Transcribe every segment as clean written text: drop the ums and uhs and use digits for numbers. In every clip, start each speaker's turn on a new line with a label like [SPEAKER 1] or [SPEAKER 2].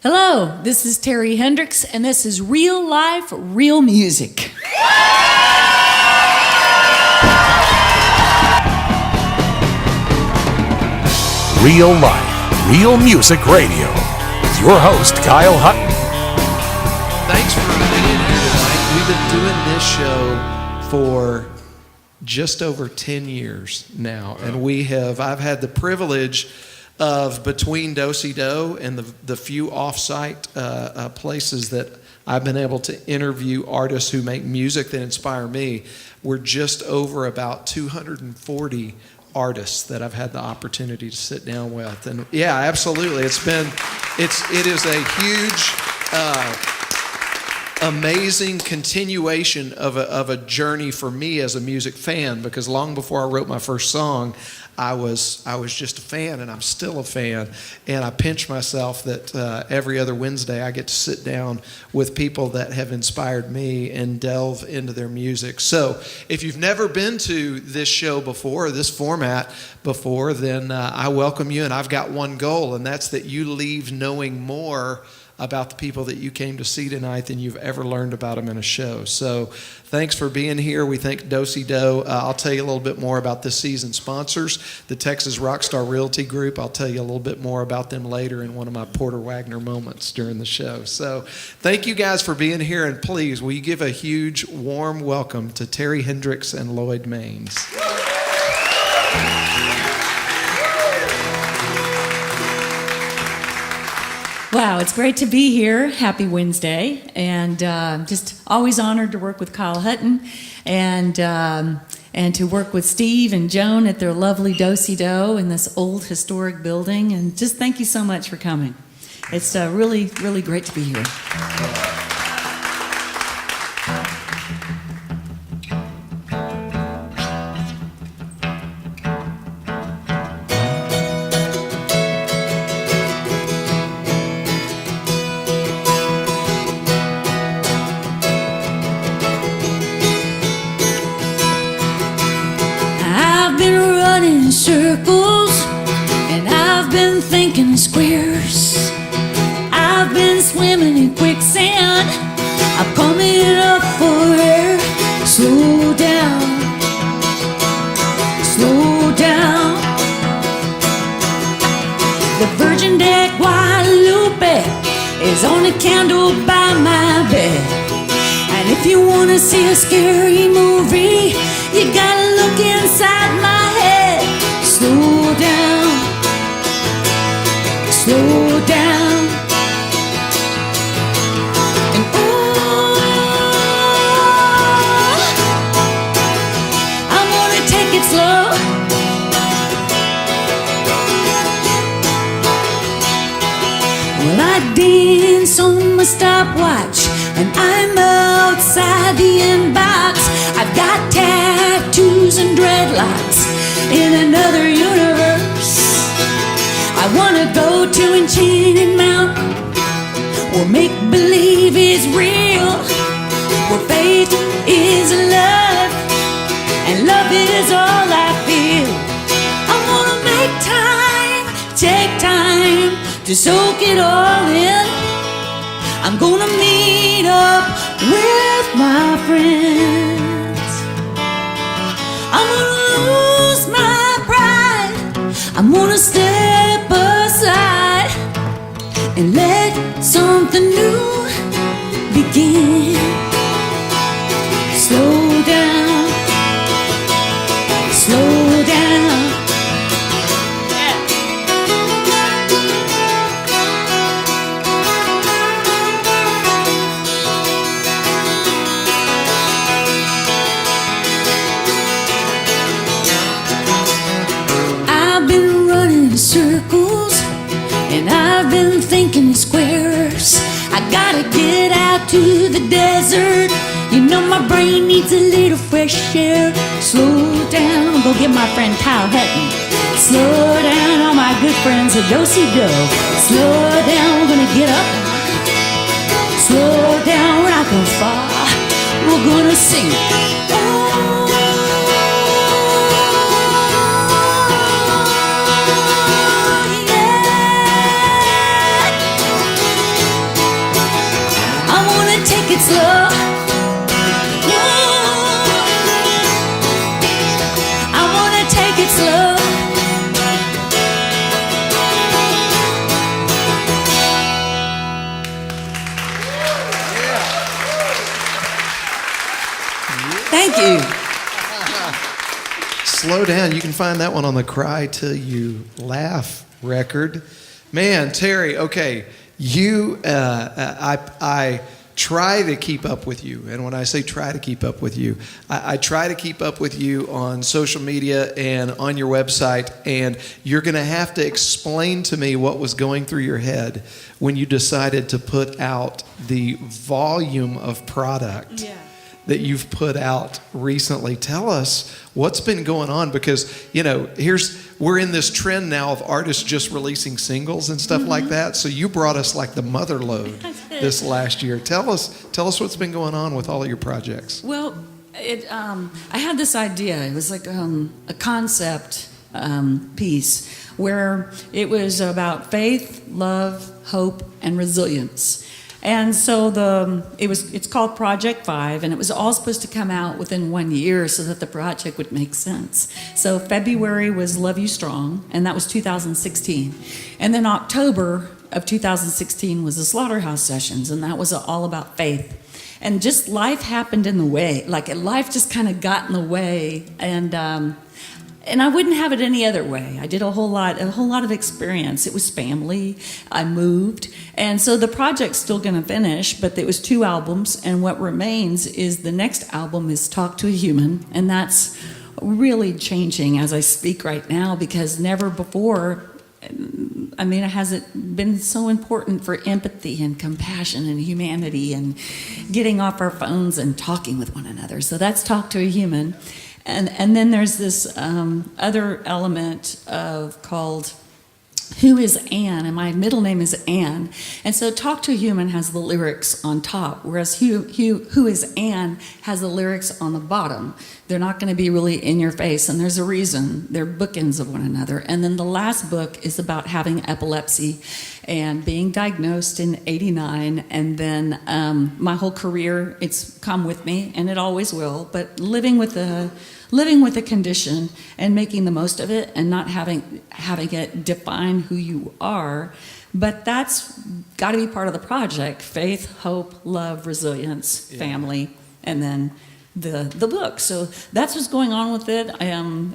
[SPEAKER 1] Hello, this is Terri Hendrix, and this is Real Life, Real Music.
[SPEAKER 2] Real Life, Real Music Radio with your host, Kyle Hutton.
[SPEAKER 3] Thanks for being here tonight. We've been doing this show for just over 10 years now, and I've had the privilege of, between Do-Si-Do and the few off-site places that I've been able to interview artists who make music that inspire me, we're just over about 240 artists that I've had the opportunity to sit down with. And yeah, absolutely. It is a huge, amazing continuation of a journey for me as a music fan, because long before I wrote my first song, I was just a fan, and I'm still a fan. And I pinch myself that every other Wednesday I get to sit down with people that have inspired me and delve into their music. So if you've never been to this show before, this format before, then I welcome you. And I've got one goal, and that's that you leave knowing more about the people that you came to see tonight than you've ever learned about them in a show. So thanks for being here. We thank Do-Si-Do. I'll tell you a little bit more about this season's sponsors, the Texas Rockstar Realty Group. I'll tell you a little bit more about them later in one of my Porter Wagner moments during the show. So thank you guys for being here, and please, will you give a huge, warm welcome to Terri Hendrix and Lloyd Maines.
[SPEAKER 1] Wow, it's great to be here. Happy Wednesday. And just always honored to work with Kyle Hutton and to work with Steve and Joan at their lovely Do-Si-Do in this old historic building. And just thank you so much for coming. It's really, really great to be here.
[SPEAKER 4] Circles, and I've been thinking squares. I've been swimming in quicksand. I'm coming up for air. Slow down, slow down. The Virgin deck Guadalupe is on a candle by my bed. And if you wanna see a scary movie, you gotta look inside my head. Slow down, slow down. And I'm gonna take it slow. Well, I dance on my stopwatch, and I'm outside the inbox. I've got tattoos and dreadlocks in another universe. I wanna go to Enchanted Mountain, where make-believe is real, where faith is love, and love is all I feel. I wanna make time, take time to soak it all in. I'm gonna meet up with my friends. I'm gonna lose my pride. I'm gonna step aside and let something new begin. Slow down, slow down. Circles, and I've been thinking squares. I gotta get out to the desert. You know my brain needs a little fresh air. Slow down, go get my friend Kyle Hutton. Slow down, all my good friends at Do-Si-Do. Slow down, we're gonna get up. Slow down, we're not gonna fall. We're gonna sing. take it slow. I wanna take it slow.
[SPEAKER 1] Thank you.
[SPEAKER 3] Slow down. You can find that one on the Cry Till You Laugh record. Man, Terri, okay, I try to keep up with you. And when I say try to keep up with you, I try to keep up with you on social media and on your website. And you're going to have to explain to me what was going through your head when you decided to put out the volume of product that you've put out recently. Tell us what's been going on, because we're in this trend now of artists just releasing singles and stuff like that. So you brought us like the mother load this last year. Tell us what's been going on with all of your projects.
[SPEAKER 1] Well, I had this idea. It was like a concept piece where it was about faith, love, hope, and resilience. And so it's called Project 5, and it was all supposed to come out within 1 year so that the project would make sense. So February was Love You Strong, and that was 2016. And then October of 2016 was the Slaughterhouse sessions, and that was all about faith. And just life happened in the way. Like life just kind of got in the way, and I wouldn't have it any other way. I did a whole lot of experience. It was family. I moved. And so the project's still going to finish, but it was 2 albums. And what remains is the next album is Talk to a Human. And that's really changing as I speak right now, because never before, has it been so important for empathy and compassion and humanity and getting off our phones and talking with one another. So that's Talk to a Human. And then there's this other element called Who is Anne? And my middle name is Anne. And so Talk to a Human has the lyrics on top, whereas Who is Anne has the lyrics on the bottom. They're not going to be really in your face, and there's a reason. They're bookends of one another. And then the last book is about having epilepsy and being diagnosed in '89, and then my whole career, it's come with me, and it always will, but living with the condition and making the most of it and not having it define who you are. But that's got to be part of the project: faith, hope, love, resilience, family, and then the book. So that's what's going on with it.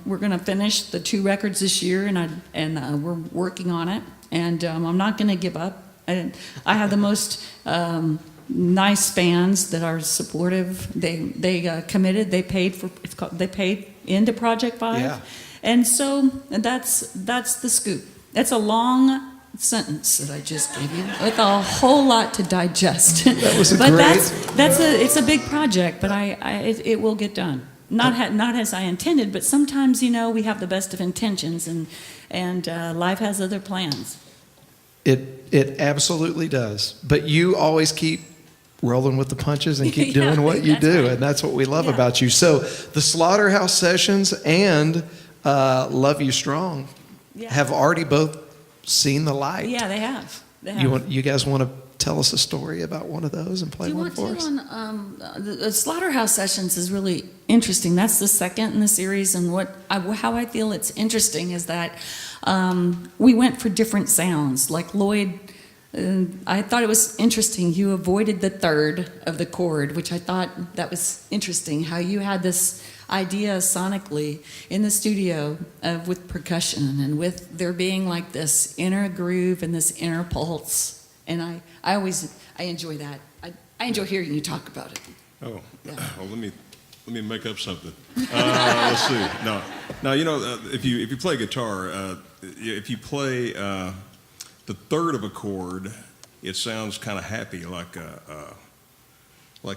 [SPEAKER 1] We're going to finish the 2 records this year, and we're working on it. And I'm not going to give up. I have the most nice fans that are supportive. They committed. They paid they paid into Project 5.
[SPEAKER 3] Yeah.
[SPEAKER 1] And so that's the scoop. That's a long sentence that I just gave you with a whole lot to digest.
[SPEAKER 3] That was
[SPEAKER 1] but
[SPEAKER 3] great.
[SPEAKER 1] it's a big project, but it will get done. Not as I intended, but sometimes we have the best of intentions, and life has other plans.
[SPEAKER 3] It absolutely does. But you always keep rolling with the punches and keep doing what you do, right. And that's what we love about you. So the Slaughterhouse sessions and Love You Strong have already both seen the light.
[SPEAKER 1] Yeah, they have.
[SPEAKER 3] You guys want to tell us a story about one of those and play one for us?
[SPEAKER 1] The Slaughterhouse sessions is really interesting. That's the second in the series, and how I feel it's interesting is that we went for different sounds. Like Lloyd, I thought it was interesting. You avoided the third of the chord, which I thought that was interesting. How you had this idea sonically in the studio with percussion and with there being like this inner groove and this inner pulse. And I enjoy that. I enjoy hearing you talk about it.
[SPEAKER 5] Oh, yeah. Well, let me make up something. Let's see. No, if you play guitar, if you play the third of a chord, it sounds kind of happy, like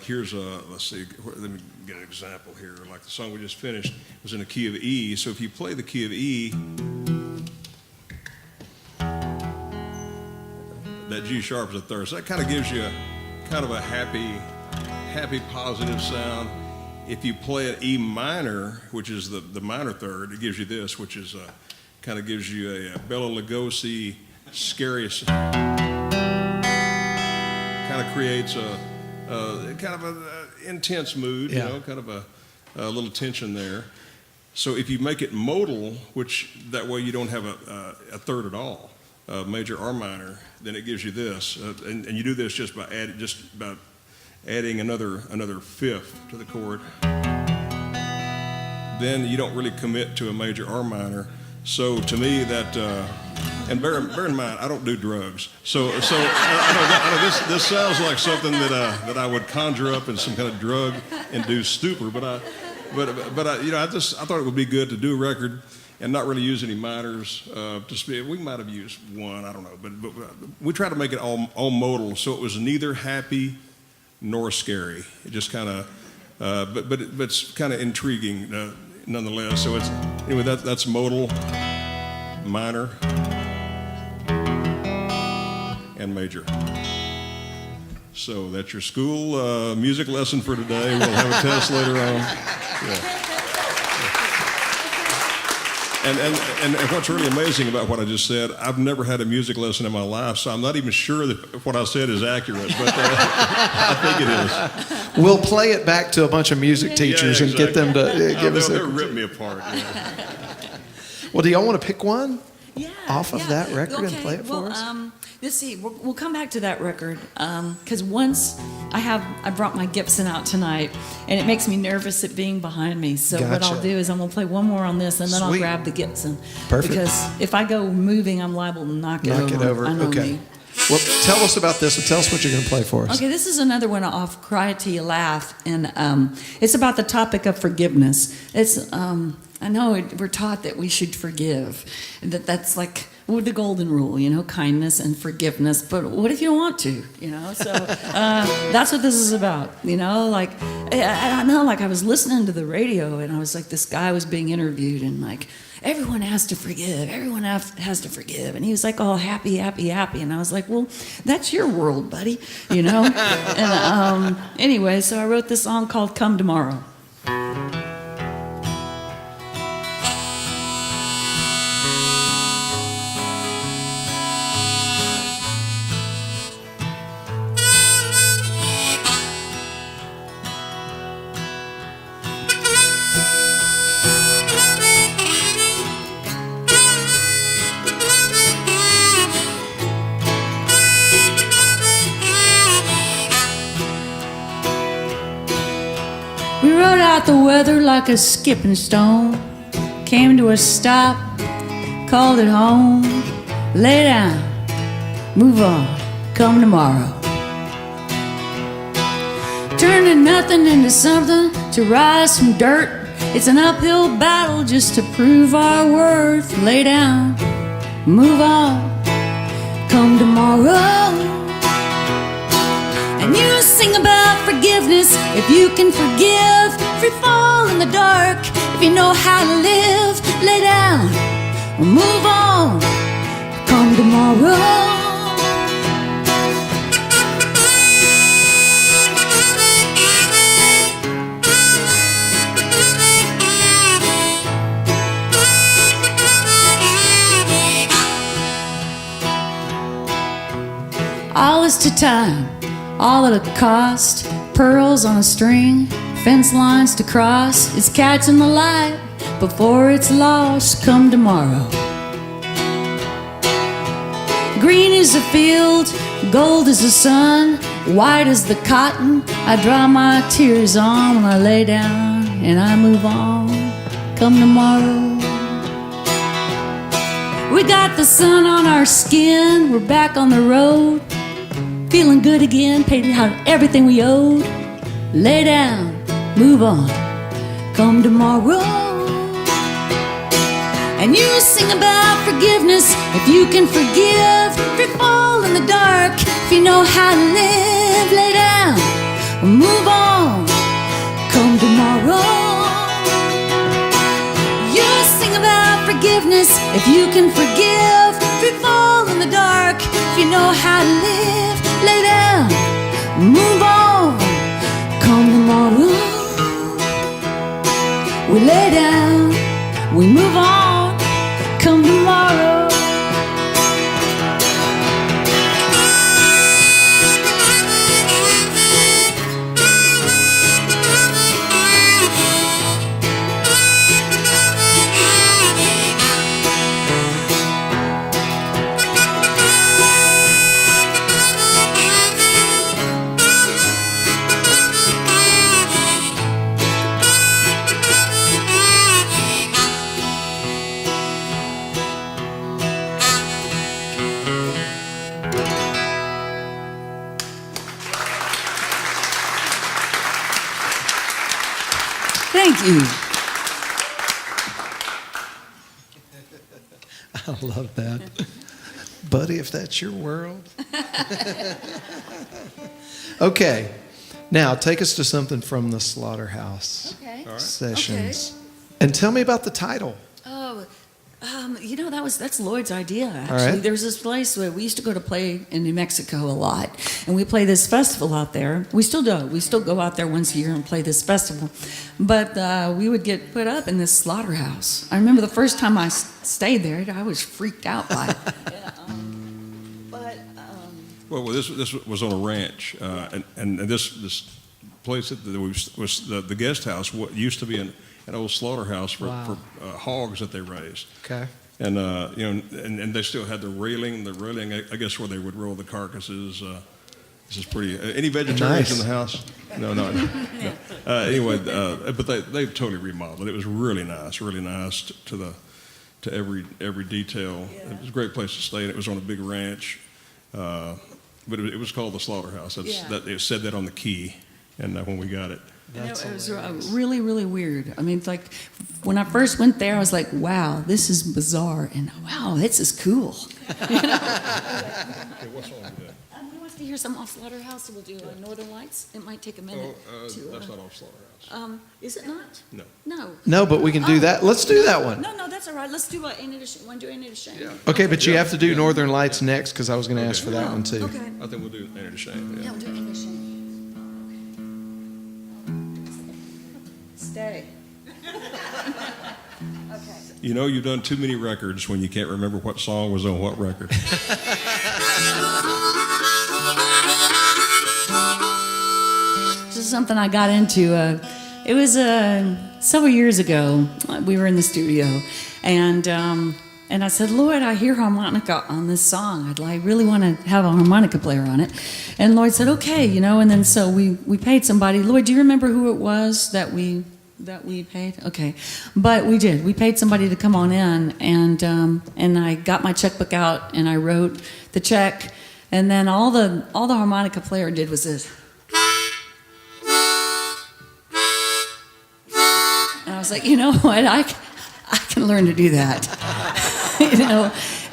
[SPEAKER 5] here's let's see, let me get an example here. Like the song we just finished was in a key of E. So if you play the key of E, that G sharp is a third. So that kind of gives you kind of a happy, positive sound. If you play an E minor, which is the minor third, it gives you this, which is kind of gives you a Bela Lugosi, scary, kind of creates a kind of an intense mood,
[SPEAKER 3] Yeah.
[SPEAKER 5] kind of a little tension there. So if you make it modal, which that way you don't have a third at all, major or minor, then it gives you this, and you do this just by adding another fifth to the chord. Then you don't really commit to a major or minor. So to me that, and bear in mind I don't do drugs. So I know this sounds like something that I would conjure up in some kind of drug-induced stupor, but I thought it would be good to do a record and not really use any minors. We might have used one, I don't know, but we tried to make it all modal, so it was neither happy nor scary. It just kind of, but it's kind of intriguing nonetheless. So that's modal, minor, and major. So that's your school music lesson for today. We'll have a test later on. Yeah. And what's really amazing about what I just said, I've never had a music lesson in my life, so I'm not even sure that what I said is accurate, but I think it is.
[SPEAKER 3] We'll play it back to a bunch of music teachers and get them to give us
[SPEAKER 5] They'll rip me apart.
[SPEAKER 3] Well, do y'all want to pick one
[SPEAKER 1] Yeah,
[SPEAKER 3] off of that record and play it for
[SPEAKER 1] well,
[SPEAKER 3] us?
[SPEAKER 1] Let's see. We'll come back to that record because once I brought my Gibson out tonight, and it makes me nervous it being behind me. So what
[SPEAKER 3] Gotcha.
[SPEAKER 1] I'll do is I'm gonna play one more on this, and then I'll
[SPEAKER 3] Sweet.
[SPEAKER 1] grab the Gibson.
[SPEAKER 3] Perfect.
[SPEAKER 1] Because if I go moving, I'm liable to knock it over. I know
[SPEAKER 3] Okay.
[SPEAKER 1] me.
[SPEAKER 3] Well, tell us about this and tell us what you're going to play for us.
[SPEAKER 1] Okay, this is another one off Cry Till You Laugh, and it's about the topic of forgiveness. It's I know we're taught that we should forgive, and that's like the golden rule, kindness and forgiveness. But what if you don't want to, So that's what this is about, Like I don't know, like I was listening to the radio, and I was like, this guy was being interviewed, and like, everyone has to forgive. Everyone has to forgive. And he was like, all happy, happy, happy. And I was like, well, that's your world, buddy, And anyway, so I wrote this song called Come Tomorrow. We rode out the weather like a skipping stone. Came to a stop, called it home. Lay down, move on, come tomorrow. Turning nothing into something to rise from dirt. It's an uphill battle just to prove our worth. Lay down, move on, come tomorrow. And you sing about forgiveness if you can forgive. Free fall in the dark if you know how to live. Lay down, move on, come tomorrow. All is to time, all at a cost. Pearls on a string, fence lines to cross. It's catching the light before it's lost. Come tomorrow. Green is the field, gold is the sun, white is the cotton I dry my tears on when I lay down and I move on. Come tomorrow. We got the sun on our skin, we're back on the road. Feeling good again, paid out everything we owed. Lay down, move on, come tomorrow. And you sing about forgiveness if you can forgive. Free fall in the dark if you know how to live. Lay down, move on, come tomorrow. You sing about forgiveness if you can forgive. Free fall in the dark if you know how to live. Lay down, move on, come tomorrow. We lay down, we move on, come tomorrow. Thank you.
[SPEAKER 3] I love that. Buddy, if that's your world. Okay. Now, take us to something from the Slaughterhouse sessions.
[SPEAKER 1] Okay.
[SPEAKER 3] And tell me about the title.
[SPEAKER 1] Oh, that's Lloyd's idea, actually.
[SPEAKER 3] All right.
[SPEAKER 1] There's this place where we used to go to play in New Mexico a lot, and we play this festival out there. We still do. We still go out there once a year and play this festival. But we would get put up in this slaughterhouse. I remember the first time I stayed there, I was freaked out by it.
[SPEAKER 5] Well, this was on a ranch, and this place that was the guest house. What used to be an old slaughterhouse for hogs that they raised.
[SPEAKER 3] Okay.
[SPEAKER 5] And and they still had the railing, I guess, where they would roll the carcasses. This is pretty. Any vegetarians in the house? No. Anyway, but they totally remodeled it. It was really nice to every detail. Yeah. It was a great place to stay, and it was on a big ranch. But it was called the Slaughterhouse. It said that on the key, and when we got it.
[SPEAKER 1] It was really, really weird. I mean, it's like when I first went there, I was like, wow, this is bizarre. And wow, this is cool.
[SPEAKER 5] Okay, what's on with that?
[SPEAKER 1] Who wants to hear some off Slaughterhouse? We'll do Northern Lights. It might take a minute.
[SPEAKER 5] That's not off Slaughterhouse.
[SPEAKER 1] Is it not?
[SPEAKER 5] No.
[SPEAKER 3] No, but we can do that. Let's do that one.
[SPEAKER 1] No, that's all right. Let's do Ain't It a Shame. Want to do Ain't It a Shame?
[SPEAKER 5] Yeah.
[SPEAKER 3] Okay, but you have to do Northern Lights next because I was going to ask for that one too.
[SPEAKER 1] Okay.
[SPEAKER 5] I think we'll do Ain't It a Shame.
[SPEAKER 1] Yeah, we'll do Ain't It a Shame. Stay. Okay.
[SPEAKER 5] You know, you've done too many records when you can't remember what song was on what record.
[SPEAKER 1] This is something I got into. It was several years ago. We were in the studio, and I said, Lloyd, I hear harmonica on this song. I really want to have a harmonica player on it. And Lloyd said, okay, and then so we paid somebody. Lloyd, do you remember who it was that we paid? Okay, but we did. We paid somebody to come on in, and I got my checkbook out and I wrote the check, and then all the harmonica player did was this. And I was like, you know what? I can learn to do that,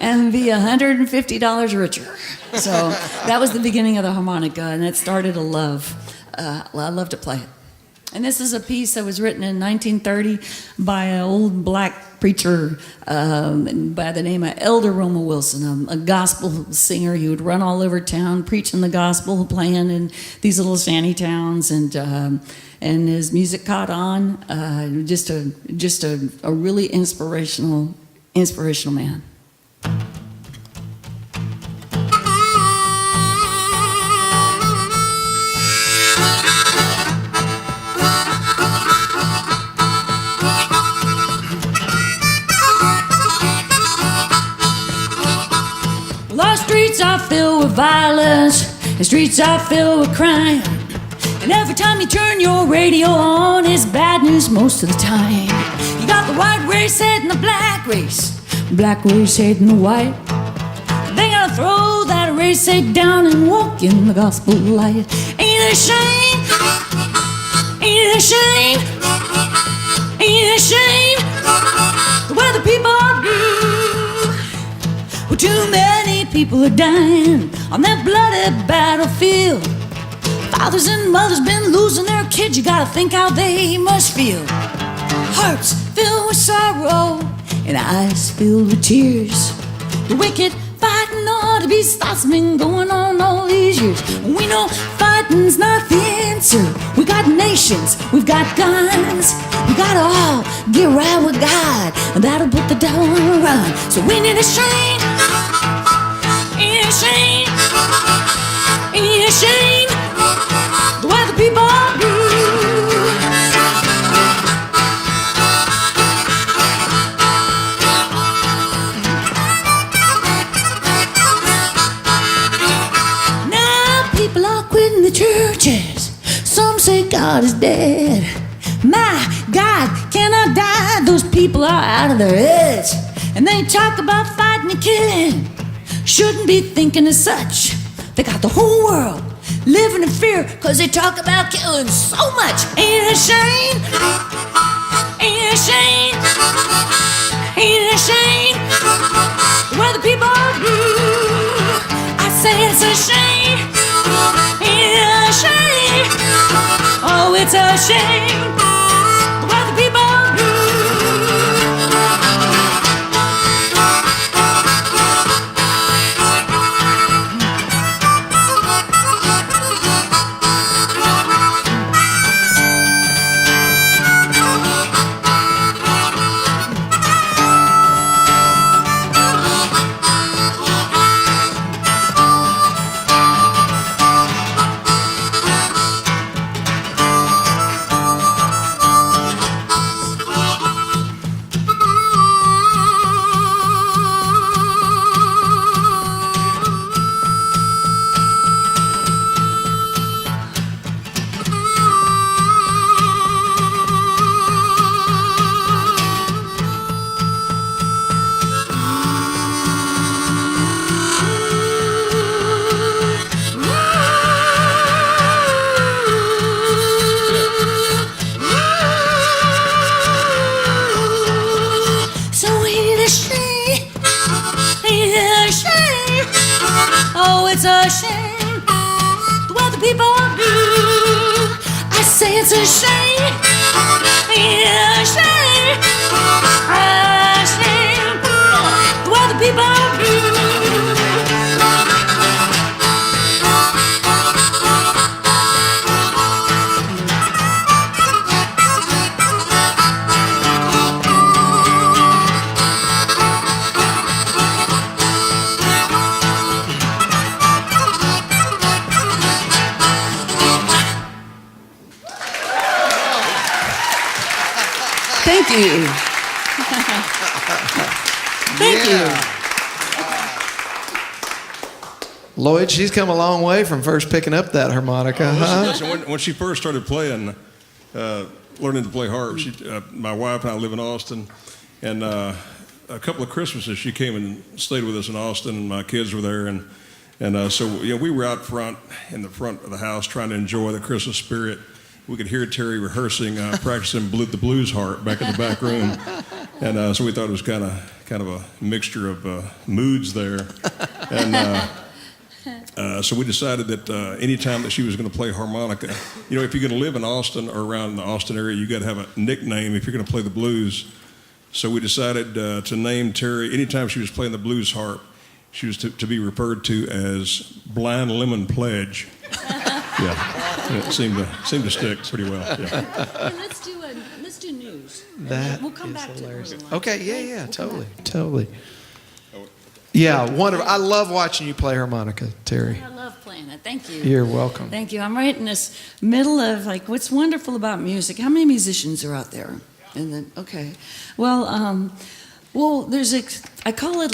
[SPEAKER 1] and be $150 richer. So that was the beginning of the harmonica, and it started a love. I love to play it. And this is a piece that was written in 1930 by an old black preacher by the name of Elder Roma Wilson, a gospel singer. He would run all over town preaching the gospel, playing in these little shanty towns, and his music caught on. Just a really inspirational man. The streets are filled with violence, the streets are filled with crime. And every time you turn your radio on, it's bad news most of the time. You got the white race hating the black race hating the white. They gotta throw that race hate down and walk in the gospel light. Ain't it a shame? Ain't it a shame? Ain't it a shame? The way the people are blue. Well, too many people are dying on that bloody battlefield. Fathers and mothers been losing their kids. You gotta think how they must feel. Hearts filled with sorrow and eyes filled with tears. The wicked fighting ought to be stopped. Been going on all these years. We know fighting's not the answer. We got nations, we've got guns. We gotta all get right with God, and that'll put the devil on the run. So we need a shame. Ain't it a shame? Ain't it a shame? The way the people are blue. Now people are quitting the churches. Some say God is dead. My God, can I die? Those people are out of their heads. And they talk about fighting and killing. Shouldn't be thinking as such. They got the whole world
[SPEAKER 4] living in fear, cause they talk about killing so much. Ain't it a shame? Ain't it a shame? Ain't it a shame? Where the people do. I say it's a shame. Ain't it a shame? Oh, it's a shame. Where the people do. It's a shame what the people do. I say it's a shame. It's a shame. A shame what the people do.
[SPEAKER 1] Thank you. Thank you.
[SPEAKER 3] Lloyd, she's come a long way from first picking up that harmonica, huh?
[SPEAKER 5] Listen, when she first started playing, learning to play harp, my wife and I live in Austin, and a couple of Christmases she came and stayed with us in Austin, and my kids were there, and so we were out front in the front of the house trying to enjoy the Christmas spirit. We could hear Terri rehearsing, practicing the blues harp back in the back room, and so we thought it was kind of a mixture of moods there, and so we decided that any time that she was going to play harmonica, if you're going to live in Austin or around the Austin area, you got to have a nickname if you're going to play the blues. So we decided to name Terri. Anytime she was playing the blues harp, she was to be referred to as Blind Lemon Pledge. Yeah, it seemed to stick pretty well. Yeah.
[SPEAKER 1] Let's do news.
[SPEAKER 3] That
[SPEAKER 1] we'll come
[SPEAKER 3] is
[SPEAKER 1] back
[SPEAKER 3] hilarious.
[SPEAKER 1] to it.
[SPEAKER 3] Okay, yeah, totally. Yeah, wonderful. I love watching you play harmonica, Terri.
[SPEAKER 1] I love playing it. Thank you.
[SPEAKER 3] You're welcome.
[SPEAKER 1] Thank you. I'm right in this middle of what's wonderful about music. How many musicians are out there? And then well, there's I call it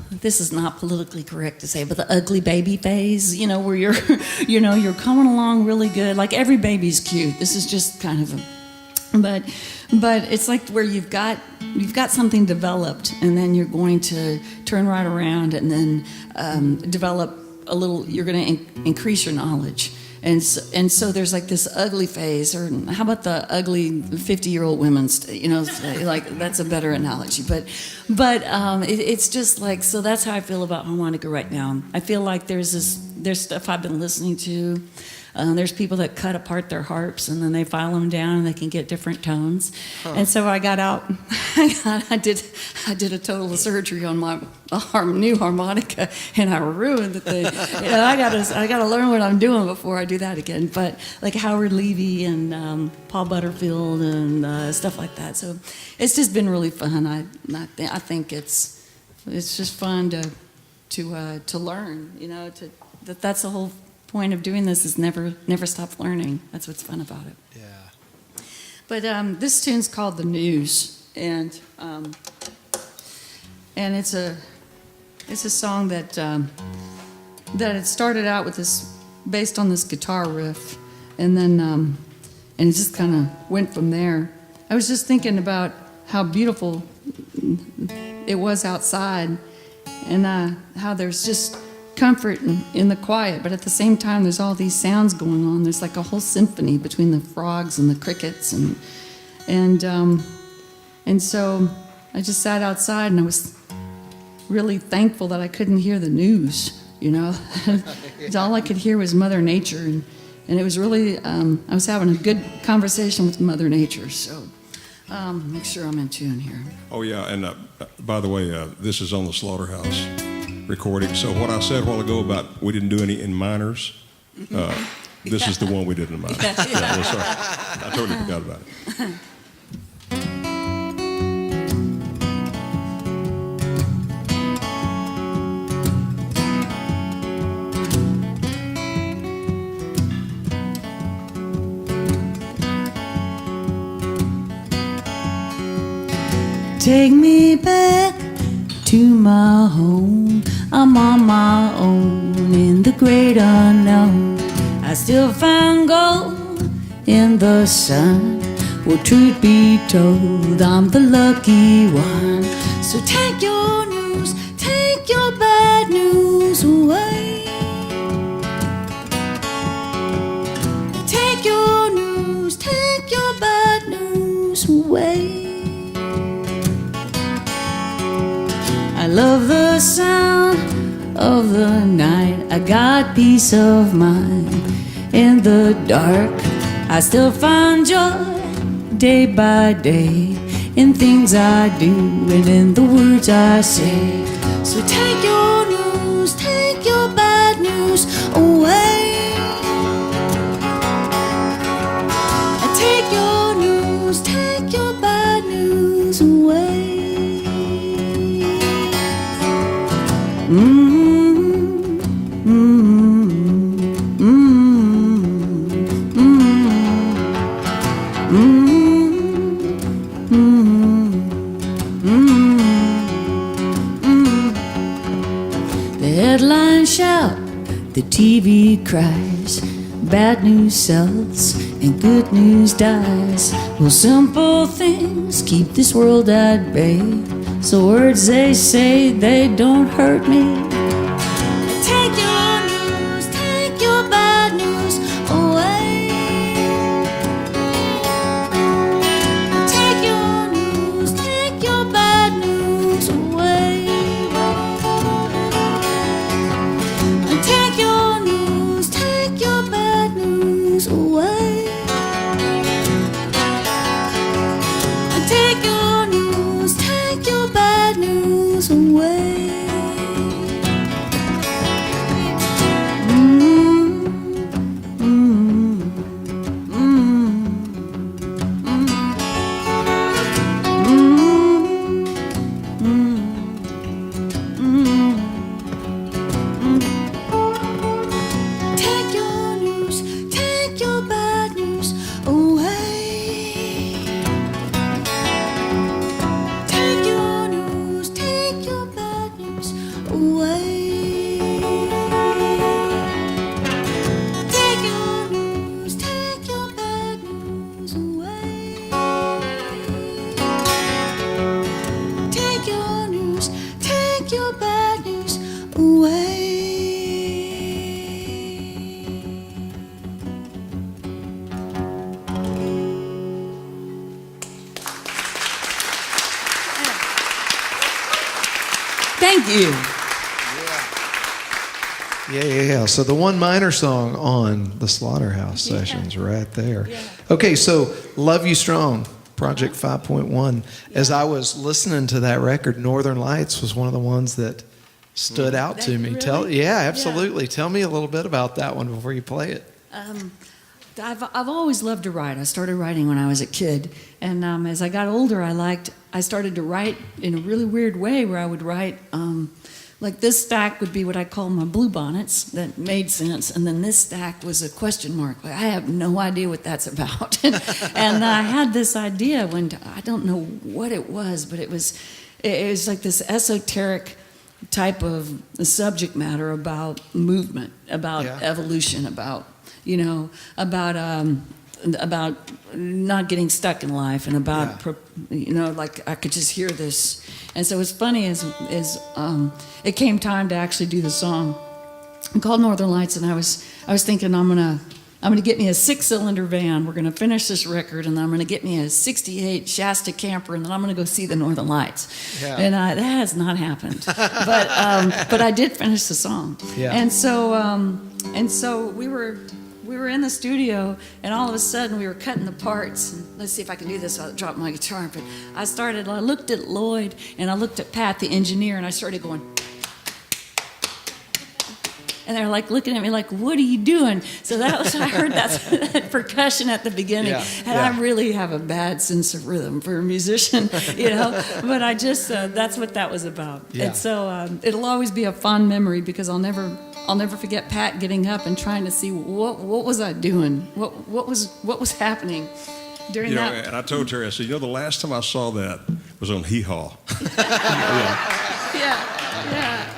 [SPEAKER 1] this is not politically correct to say, but the ugly baby phase, where you're, you're coming along really good. Like every baby's cute. This is just kind of but it's like where you've got something developed, and then you're going to turn right around and then develop a little. You're going to increase your knowledge. And so there's this ugly phase, or how about the ugly 50-year-old women? That's a better analogy. But it's just so that's how I feel about harmonica right now. I feel like there's stuff I've been listening to. There's people that cut apart their harps and then they file them down and they can get different tones. Huh. And so I got out. I did a total surgery on my new harmonica, and I ruined the thing. I gotta learn what I'm doing before I do that again. But like Howard Levy and Paul Butterfield and stuff like that. So it's just been really fun. I think it's just fun to learn. That's the whole point of doing this is never stop learning. That's what's fun about it.
[SPEAKER 3] Yeah.
[SPEAKER 1] But this tune's called "The News," and it's a song that it started out with this, based on this guitar riff, and then and it just kind of went from there. I was just thinking about how beautiful it was outside, and how there's just
[SPEAKER 6] comfort in the quiet, but at the same time, there's all these sounds going on. There's like a whole symphony between the frogs and the crickets, and so I just sat outside, and I was really thankful that I couldn't hear the news. All I could hear was Mother Nature, and it was really I was having a good conversation with Mother Nature. So make sure I'm in tune here.
[SPEAKER 5] Oh yeah, and by the way, this is on the Slaughterhouse recording. So what I said a while ago about we didn't do any in minors, this is the one we did in minors. Yeah, well, sorry. I totally forgot about it.
[SPEAKER 4] Take me back to my home. I'm on my own in the great unknown. I still find gold in the sun. Well, truth be told, I'm the lucky one. So take your news, take your bad news away. Take your news, take your bad news away. I love the sound of the night. I got peace of mind in the dark. I still find joy day by day in things I do and in the words I say. So take your news, take your bad news away. Take your news, take your bad news away. The headlines shout, the TV cries, bad news sells and good news dies. Well, simple things keep this world at bay, so words they say, they don't hurt me. Take your news, take your bad news away. Take your news, take your bad news away. Take your news, take your bad news away. Take your news, take your bad news away. Take your news, take your bad news away. Take your news, take your bad news away. Take your news, take your bad news away. Take your news, take your bad news away. Thank you.
[SPEAKER 3] Yeah. So the one minor song on the Slaughterhouse sessions right there. Okay, so Love You Strong, Project 5.1. As I was listening to that record, Northern Lights was one of the ones that stood out to me.
[SPEAKER 1] Really?
[SPEAKER 3] Absolutely. Tell me a little bit about that one before you play it.
[SPEAKER 6] I've always loved to write. I started writing when I was a kid, and as I got older, I started to write in a really weird way, where I would write like this stack would be what I call my blue bonnets that made sense, and then this stack was a question mark. Like, I have no idea what that's about, and I had this idea when I don't know what it was, but it was like this esoteric type of subject matter about movement, about evolution, about about not getting stuck in life, and about like I could just hear this. And so it's funny as it came time to actually do the song, called Northern Lights, and I was thinking I'm gonna get me a 6-cylinder van. We're gonna finish this record, and then I'm gonna get me a '68 Shasta camper, and then I'm gonna go see the Northern Lights.
[SPEAKER 3] Yeah.
[SPEAKER 6] And that has not happened, but I did finish the song.
[SPEAKER 3] Yeah.
[SPEAKER 6] And so we were in the studio, and all of a sudden we were cutting the parts. And let's see if I can do this without dropping my guitar. But I looked at Lloyd, and I looked at Pat, the engineer, and I started going. And they're like looking at me like, what are you doing? So I heard that percussion at the beginning.
[SPEAKER 3] Yeah,
[SPEAKER 6] and I really have a bad sense of rhythm for a musician, But I just, that's what that was about.
[SPEAKER 3] Yeah.
[SPEAKER 6] And so it'll always be a fond memory because I'll never forget Pat getting up and trying to see what was I doing? What was happening during that?
[SPEAKER 5] And I told Terry, I said, the last time I saw that was on Hee Haw.
[SPEAKER 6] Yeah.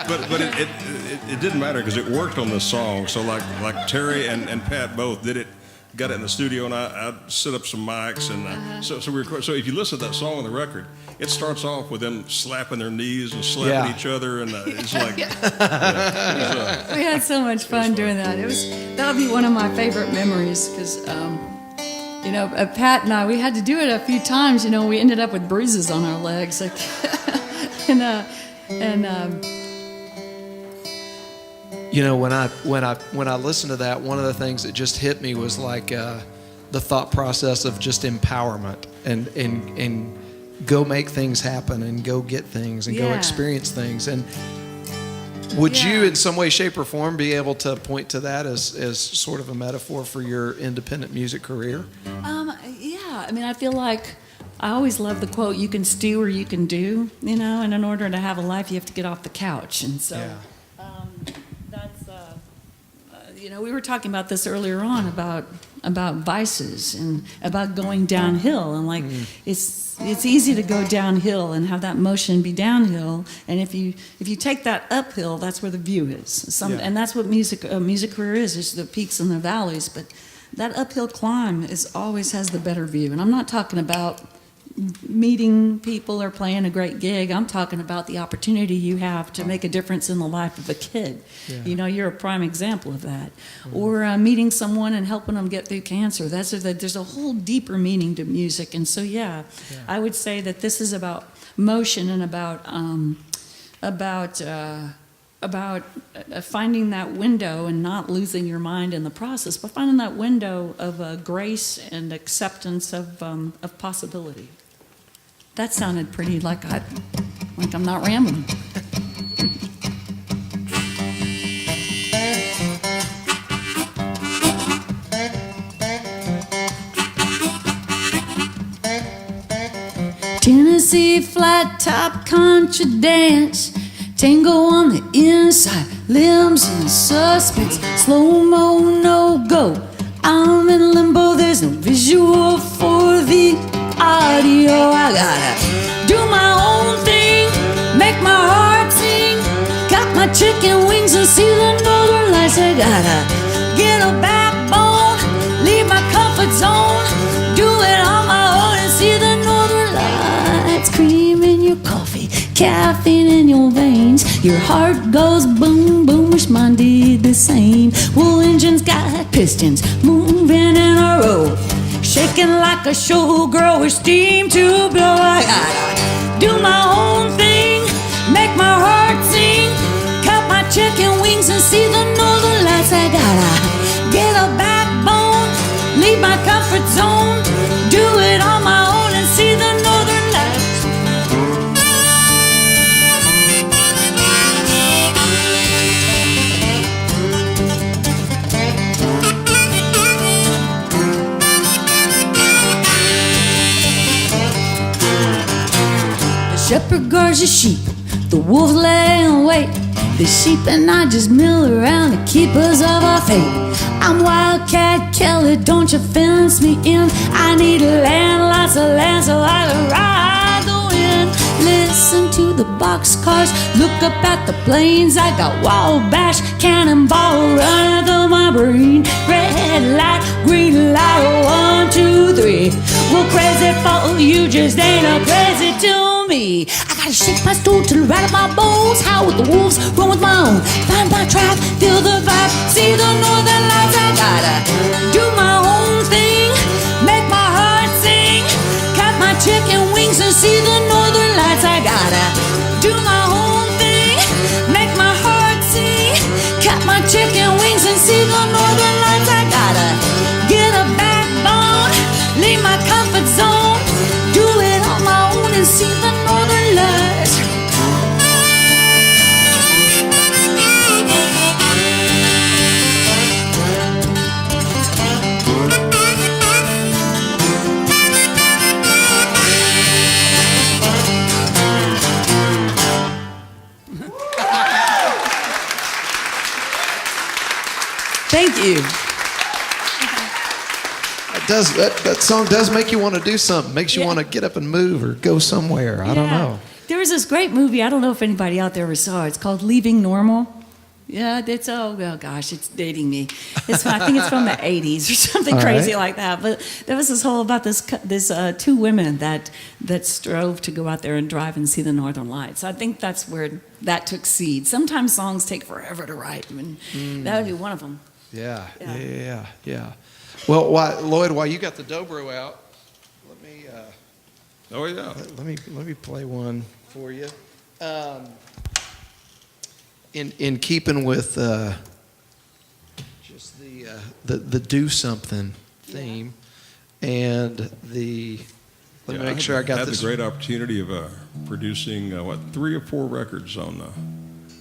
[SPEAKER 5] But it didn't matter because it worked on this song. So like Terry and Pat both did it, got it in the studio, and I set up some mics, and so we record. So if you listen to that song on the record, it starts off with them slapping their knees and slapping each other, and it's like
[SPEAKER 6] we had so much fun doing that. That'll be one of my favorite memories because. Pat and I, we had to do it a few times. We ended up with bruises on our legs, when
[SPEAKER 3] I listened to that, one of the things that just hit me was like the thought process of just empowerment and go make things happen and go get things and go experience things. And would you, in some way, shape, or form, be able to point to that as sort of a metaphor for your independent music career?
[SPEAKER 6] Yeah. I mean, I feel like I always love the quote, you can stew or you can do, and in order to have a life, you have to get off the couch. And so that's, we were talking about this earlier on about vices and about going downhill. And like, it's easy to go downhill and have that motion be downhill. And if you take that uphill, that's where the view is. And that's what music career is the peaks and the valleys. But that uphill climb always has the better view. And I'm not talking about meeting people or playing a great gig. I'm talking about the opportunity you have to make a difference in the life of a kid. Yeah. You're a prime example of that. Mm-hmm. Or meeting someone and helping them get through cancer. There's a whole deeper meaning to music. And so, I would say that this is about motion and about finding that window and not losing your mind in the process, but finding that window of grace and acceptance of possibility. That sounded pretty like I'm not rambling. Tennessee flat top contra dance. Tango on the inside, limbs in suspense, slow-mo, no-go. I'm in limbo, there's no visual for the audio. I gotta do my own thing, make my heart sing. Got my chicken wings and see the northern lights. I gotta get a backbone, leave my comfort zone, do it on my own and see the northern lights. Cream in your coffee, caffeine in your veins. Your heart goes boom, boom, wish mine did the same. Well, engines got pistons moving in a row, shaking like a showgirl with steam to blow. I gotta do my own thing, make my heart sing. Cut my chicken wings and see the northern lights. I gotta get a backbone, leave my comfort zone, do it on my own and see the northern lights. Shepherd guards the sheep, the wolves lay in wait. The sheep and I just mill around the keepers of our fate. I'm Wildcat Kelly, don't you fence me in. I need land, lots of land, so I can ride the wind. Listen to the boxcars, look up at the plains. I got Wabash, cannonball running through my brain. Red light, green light, 1, 2, 3. Well, crazy for you just ain't a crazy to me.
[SPEAKER 4] me. I gotta shake my stool to rattle my bones. Howl with the wolves, run with my own. Find my tribe, feel the vibe, see the northern lights. I gotta do my own thing, make my heart sing. Cut my chicken wings and see the northern lights. I gotta do my own thing, make my heart sing. Cut my chicken wings and see the northern lights. I gotta get a backbone, leave my comfort zone, do it on my own and see the northern lights.
[SPEAKER 6] Thank you.
[SPEAKER 3] That song does make you want to do something. Makes you want to get up and move or go somewhere. I don't know.
[SPEAKER 6] There was this great movie, I don't know if anybody out there ever saw it. It's called Leaving Normal. Yeah, it's, oh gosh, it's dating me. It's, I think it's from the 80s or something crazy like that. But there was this whole about this two women that strove to go out there and drive and see the northern lights. I think that's where that took seed. Sometimes songs take forever to write, and that would be one of them.
[SPEAKER 3] Yeah. Well, Lloyd, while you got the dobro out, let me.
[SPEAKER 5] Oh yeah.
[SPEAKER 3] Let me play one for you. In keeping with just the do something theme, and the let me make sure I got this.
[SPEAKER 5] I had the great opportunity of producing 3 or 4 records on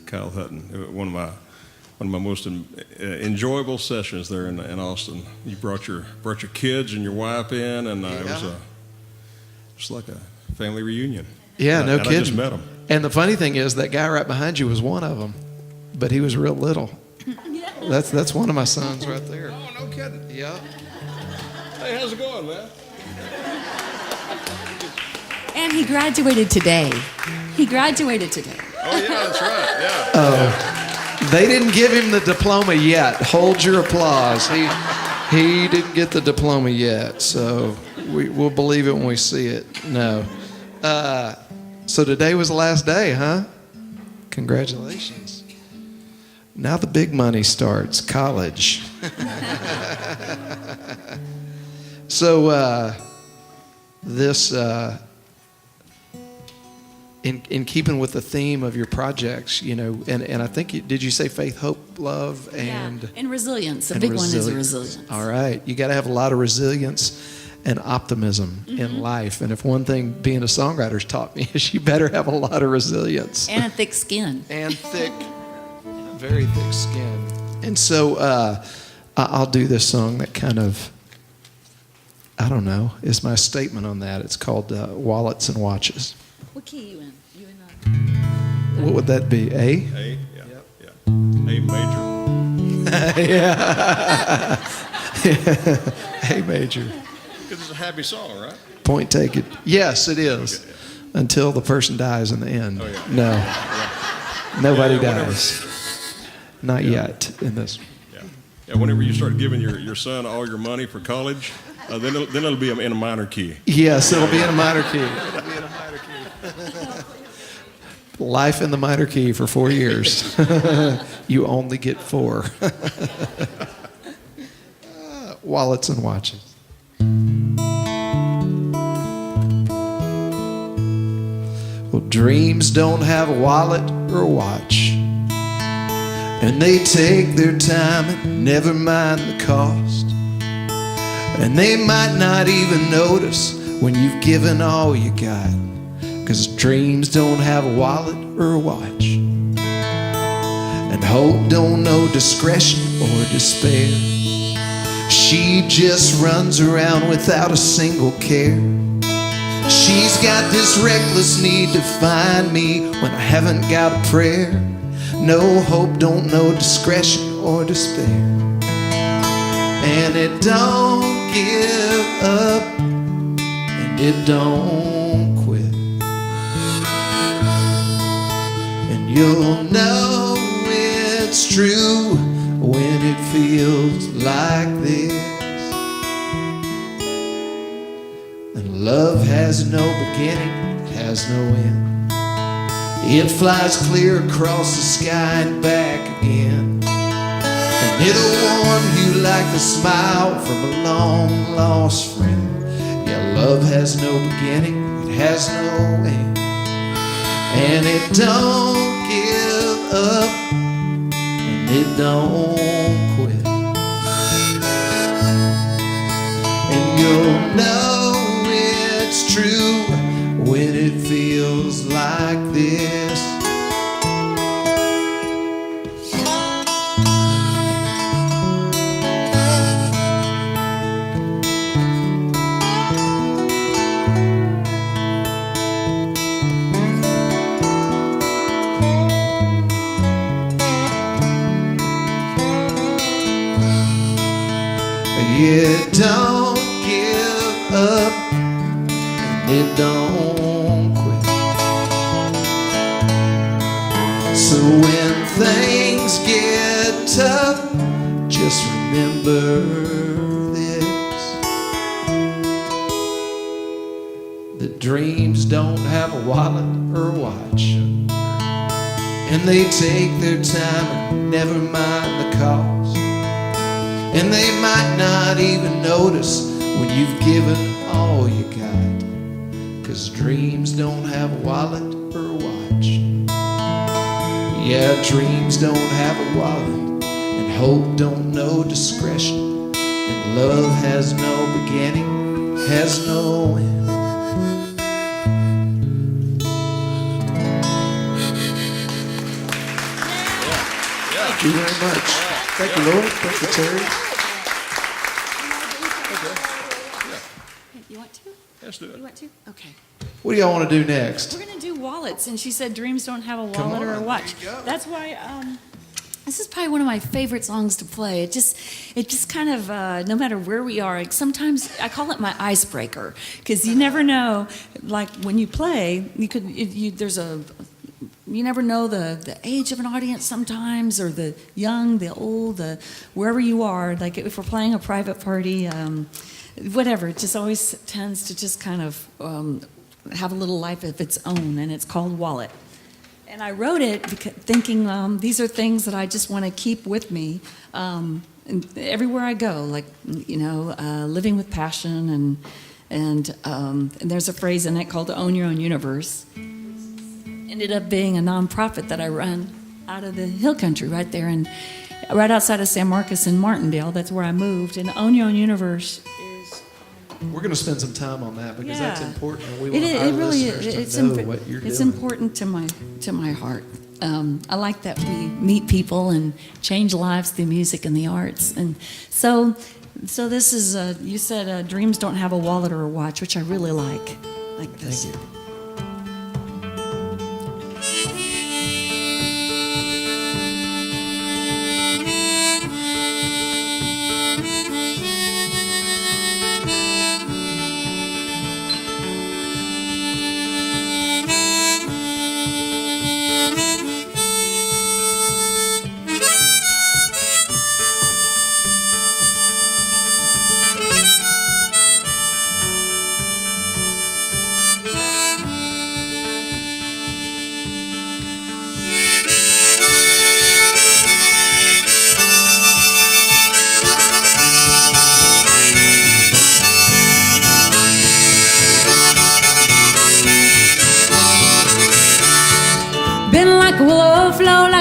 [SPEAKER 5] Kyle Hutton. One of my most enjoyable sessions there in Austin. You brought your kids and your wife in, and it was just like a family reunion.
[SPEAKER 3] Yeah, no kidding.
[SPEAKER 5] I just met them.
[SPEAKER 3] And the funny thing is, that guy right behind you was one of them, but he was real little. That's one of my sons right there.
[SPEAKER 5] Oh, no kidding.
[SPEAKER 3] Yeah.
[SPEAKER 5] Hey, how's it going, man?
[SPEAKER 6] And he graduated today.
[SPEAKER 5] Oh yeah, that's right. Yeah.
[SPEAKER 3] Oh, they didn't give him the diploma yet. Hold your applause. He didn't get the diploma yet, so we'll believe it when we see it. No. So today was the last day, huh? Congratulations. Now the big money starts, college. So this, in keeping with the theme of your projects, you know, and I think, did you say faith, hope, love, and...
[SPEAKER 6] Yeah, and resilience. The big one is resilience.
[SPEAKER 3] All right. You got to have a lot of resilience and optimism in life. And if one thing being a songwriter's taught me is you better have a lot of resilience.
[SPEAKER 6] And a thick skin.
[SPEAKER 3] And very thick skin. And so I'll do this song that kind of, I don't know, is my statement on that. It's called Wallets and Watches.
[SPEAKER 6] What key you in? You in
[SPEAKER 3] What would that be? A?
[SPEAKER 5] A, yeah.
[SPEAKER 3] Yep.
[SPEAKER 5] Yeah. A major.
[SPEAKER 3] Yeah. A major.
[SPEAKER 5] Because it's a happy song, right?
[SPEAKER 3] Point taken. Yes, it is.
[SPEAKER 5] Okay, yeah.
[SPEAKER 3] Until the person dies in the end.
[SPEAKER 5] Oh, yeah.
[SPEAKER 3] No.
[SPEAKER 5] Yeah.
[SPEAKER 3] Nobody
[SPEAKER 5] Yeah,
[SPEAKER 3] dies. Not yet in this.
[SPEAKER 5] Yeah, whenever you start giving your son all your money for college, then it'll be in a minor key.
[SPEAKER 3] Yes, it'll be in a minor key. It'll be in a minor key. Life in the minor key for 4 years. You only get 4. Wallets and watches. Well, dreams don't have a wallet or a watch, and they take their time and never mind the cost. And they might not even notice when you've given all you got, 'cause dreams don't have a wallet or a watch. And hope don't know discretion or despair. She just runs around without a single care. She's got this reckless need to find me when I haven't got a prayer. No hope, don't know discretion or despair. And it don't give up, and it don't quit. And you'll know it's true when it feels like this. And love has no beginning, has no end. It flies clear across the sky and back again. And it'll warn you like the smile from a long lost friend. Yeah, love has no beginning, it has no end. And it don't give up, and it don't quit. And you'll know it's true when it feels like this. It don't give up, and it don't quit. So when things get tough, just remember this: that dreams don't have a wallet or a watch, and they take their time and never mind the cost. And they might not even notice when you've given all you got, 'cause dreams don't have a wallet or a watch. Yeah, dreams don't have a wallet, and hope don't know discretion, and love has no beginning, has no end. Thank you very much. Thank you, Lord. Thank you, Terry.
[SPEAKER 6] You want to?
[SPEAKER 5] Let's do it.
[SPEAKER 6] You want to? Okay.
[SPEAKER 3] What do y'all want to do next?
[SPEAKER 6] We're going to do wallets, and she said dreams don't have a
[SPEAKER 3] Come
[SPEAKER 6] wallet or a
[SPEAKER 3] on,
[SPEAKER 6] watch.
[SPEAKER 3] there you go.
[SPEAKER 6] That's why this is probably one of my favorite songs to play. It just kind of, no matter where we are, like sometimes I call it my icebreaker, because you never know, like when you play, you never know the age of an audience sometimes, or the young, the old, wherever you are. Like if we're playing a private party, whatever, it just always tends to just kind of have a little life of its own, and it's called Wallet. And I wrote it thinking these are things that I just want to keep with me and everywhere I go, like, living with passion, and there's a phrase in it called Own Your Own Universe. Ended up being a nonprofit that I run out of the hill country right there, and right outside of San Marcos in Martindale. That's where I moved. And Own Your Own Universe is...
[SPEAKER 3] We're going to spend some time on that because that's important, and we want
[SPEAKER 6] It
[SPEAKER 3] our
[SPEAKER 6] really
[SPEAKER 3] listeners to know what you're doing.
[SPEAKER 6] It's important to my heart. I like that we meet people and change lives through music and the arts. And so this is, you said dreams don't have a wallet or a watch, which I really like this.
[SPEAKER 3] Thank you.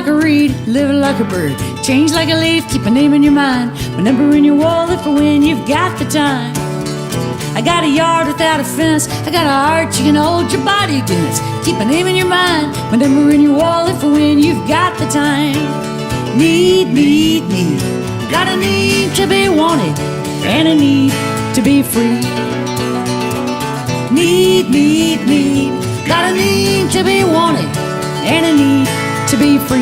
[SPEAKER 4] like a reed, live like a bird, change like a leaf, keep a name in your mind, a number in your wallet for when you've got the time. I got a yard without a fence, I got a heart you can hold your body against, keep a name in your mind, my number in your wallet for when you've got the time. Need, got a need to be wanted, and a need to be free. Need, got a need to be wanted, and a need to be free.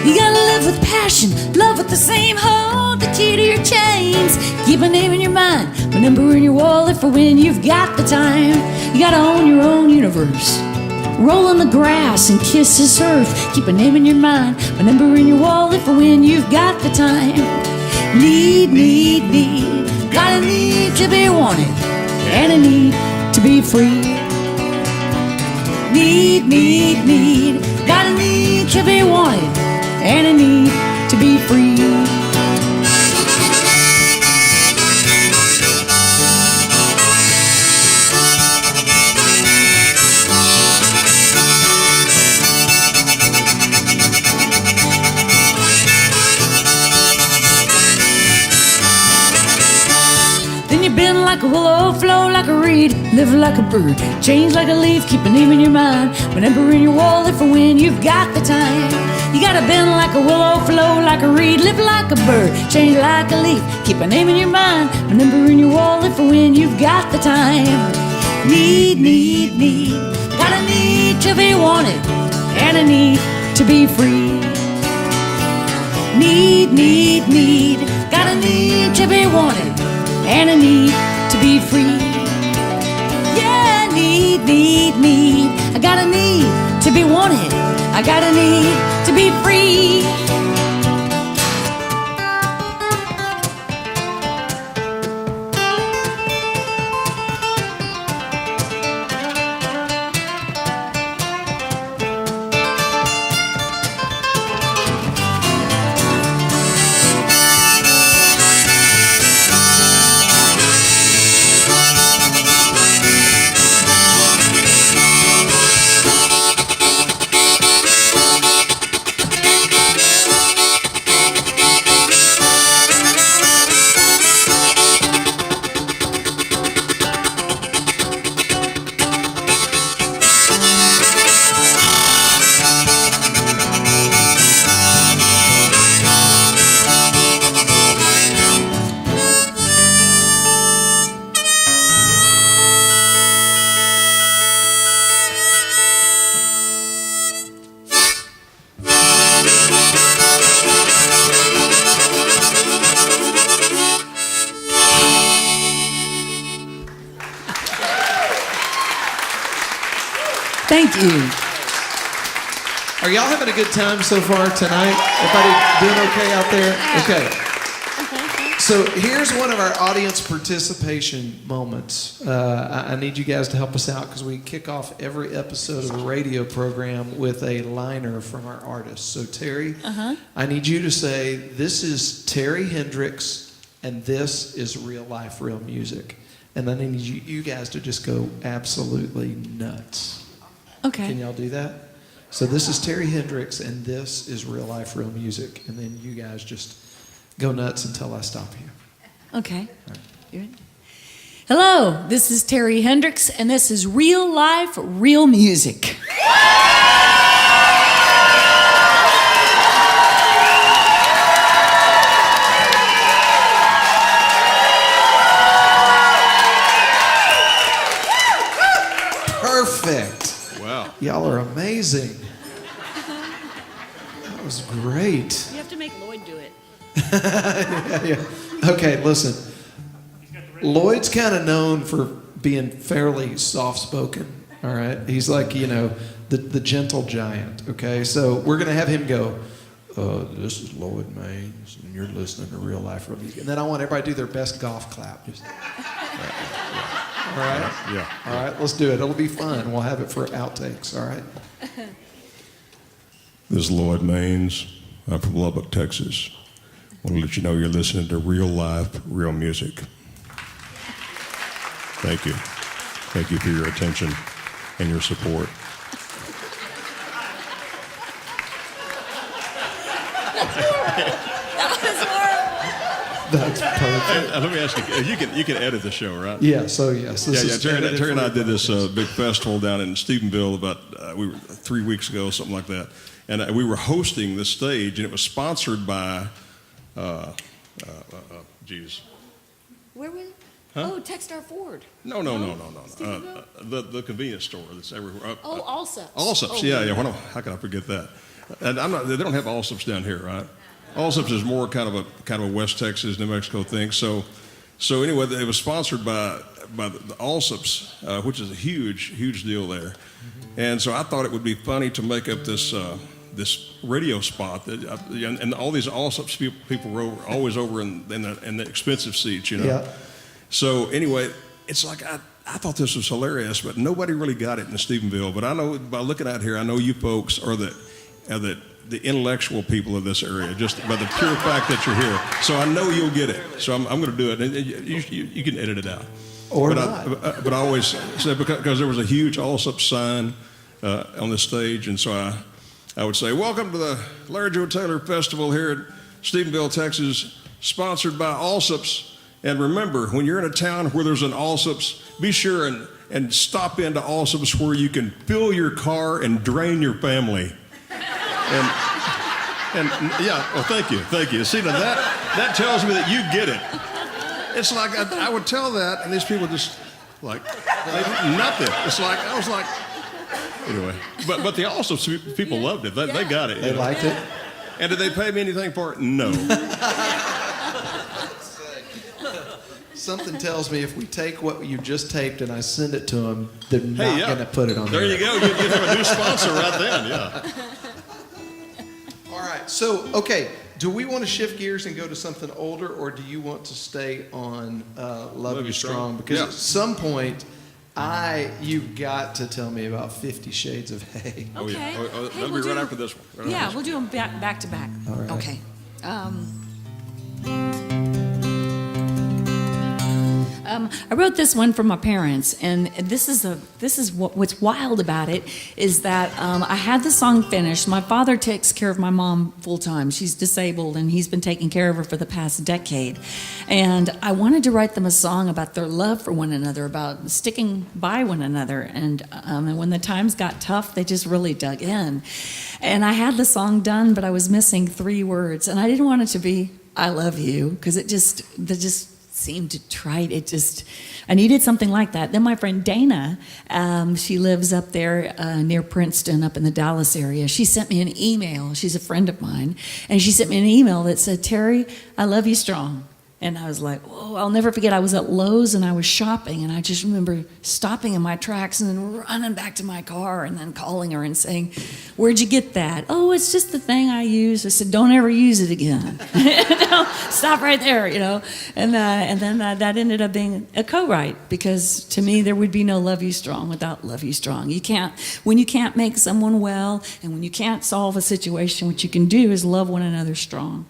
[SPEAKER 4] You gotta live with passion, love with the same hold, the key to your chains. Keep a name in your mind, my number in your wallet for when you've got the time. You gotta own your own universe, roll in the grass and kiss the surf. Keep a name in your mind, a number in your wallet for when you've got the time. Need, got a need to be wanted and a need to be free. Need, got a need to be wanted and a need to be free. Bend like a willow, flow like a reed, live like a bird, change like a leaf, keep a name in your mind, a number in your wallet for when you've got the time. You gotta bend like a willow, flow like a reed, live like a bird, change like a leaf, keep a name in your mind, a number in your wallet for when you've got the time. Need, got a need to be wanted and a need to be free. Need, got a need to be wanted and a need to be free. Yeah, need, I got a need to be wanted, I got a need to be free.
[SPEAKER 6] Thank you.
[SPEAKER 3] Are y'all having a good time so far tonight? Everybody doing okay out there? Okay. So here's one of our audience participation moments. I need you guys to help us out because we kick off every episode of a radio program with a liner from our artists. So Terri, I need you to say, this is Terri Hendrix and this is real life, real music. And then I need you guys to just go absolutely nuts.
[SPEAKER 6] Okay.
[SPEAKER 3] Can y'all do that? So this is Terri Hendrix, and this is real life, real music. And then you guys just go nuts until I stop you.
[SPEAKER 6] Okay. Right. You ready? Hello, this is Terri Hendrix, and this is real life, real music.
[SPEAKER 3] Perfect.
[SPEAKER 5] Wow.
[SPEAKER 3] Y'all are amazing. That was great.
[SPEAKER 6] You have to make Lloyd do it.
[SPEAKER 3] Yeah. Okay, listen. Lloyd's kind of known for being fairly soft-spoken, all right? He's like, the gentle giant, okay? So we're going to have him go, this is Lloyd Maines, and you're listening to real life, real music. And then I want everybody to do their best golf clap. Just, all right?
[SPEAKER 5] Yeah.
[SPEAKER 3] All right, let's do it. It'll be fun. We'll have it for outtakes, all right?
[SPEAKER 5] This is Lloyd Maines. I'm from Lubbock, Texas. I want to let you know you're listening to real life, real music. Thank you. Thank you for your attention and your support.
[SPEAKER 3] That's perfect.
[SPEAKER 5] Let me ask you, you can edit the show, right?
[SPEAKER 3] Yeah, so yes.
[SPEAKER 5] Terri and I did this big festival down in Stephenville about 3 weeks ago, something like that. And we were hosting the stage, and it was sponsored by, geez.
[SPEAKER 6] Where was it?
[SPEAKER 5] Huh?
[SPEAKER 6] Oh, Techstar Ford.
[SPEAKER 5] No. The convenience store that's everywhere.
[SPEAKER 6] Allsups.
[SPEAKER 5] Allsups, yeah. How can I forget that? And they don't have Allsups down here, right? Allsups is more kind of a West Texas, New Mexico thing. So anyway, it was sponsored by the Allsops, which is a huge deal there. And so I thought it would be funny to make up this radio spot that, and all these Allsops people were always over in the expensive seats, you know.
[SPEAKER 3] Yeah.
[SPEAKER 5] So anyway, it's like I thought this was hilarious, but nobody really got it in Stephenville. But I know by looking out here, I know you folks are the intellectual people of this area, just by the pure fact that you're here. So I know you'll get it. So I'm going to do it. And you can edit it out.
[SPEAKER 3] Or
[SPEAKER 5] not. But I always said, because there was a huge Allsup sign on the stage, and so I would say, welcome to the Larry Joe Taylor Festival here at Stephenville, Texas, sponsored by Allsups. And remember, when you're in a town where there's an Allsups, be sure and stop into Allsups where you can fill your car and drain your family. And yeah, well, thank you. See, now that tells me that you get it. It's like I would tell that, and these people just like nothing. It's like I was like, anyway. But the Allsups people loved it. They got it.
[SPEAKER 3] They liked it.
[SPEAKER 5] And did they pay me anything for it? No.
[SPEAKER 3] Something tells me if we take what you just taped and I send it to them, they're not
[SPEAKER 5] yeah.
[SPEAKER 3] going to put it on there.
[SPEAKER 5] There you go. You give them a new sponsor right then. Yeah.
[SPEAKER 3] All right. So, okay. Do we want to shift gears and go to something older, or do you want to stay on Love You Strong? Because at some point, you've got to tell me about 50 Shades of Hay.
[SPEAKER 5] Oh, yeah.
[SPEAKER 6] Okay.
[SPEAKER 5] That'll be right after this one.
[SPEAKER 6] Yeah, we'll do them back to back.
[SPEAKER 3] All right.
[SPEAKER 6] Okay. I wrote this one for my parents, and this is what's wild about it is that I had the song finished. My father takes care of my mom full time. She's disabled, and he's been taking care of her for the past decade. And I wanted to write them a song about their love for one another, about sticking by one another. And when the times got tough, they just really dug in. And I had the song done, but I was missing 3 words, and I didn't want it to be "I love you" because it just seemed to trite. I needed something like that. Then my friend Dana, she lives up there near Princeton, up in the Dallas area. She sent me an email. She's a friend of mine, and she sent me an email that said, "Terry, I love you strong." And I was like, whoa, I'll never forget. I was at Lowe's and I was shopping, and I just remember stopping in my tracks and then running back to my car and then calling her and saying, "Where'd you get that?" "Oh, it's just the thing I use." I said, "Don't ever use it again." No, stop right there, you know. And then that ended up being a co-write, because to me there would be no Love You Strong without Love You Strong. When you can't make someone well, and when you can't solve a situation, what you can do is love one another strong.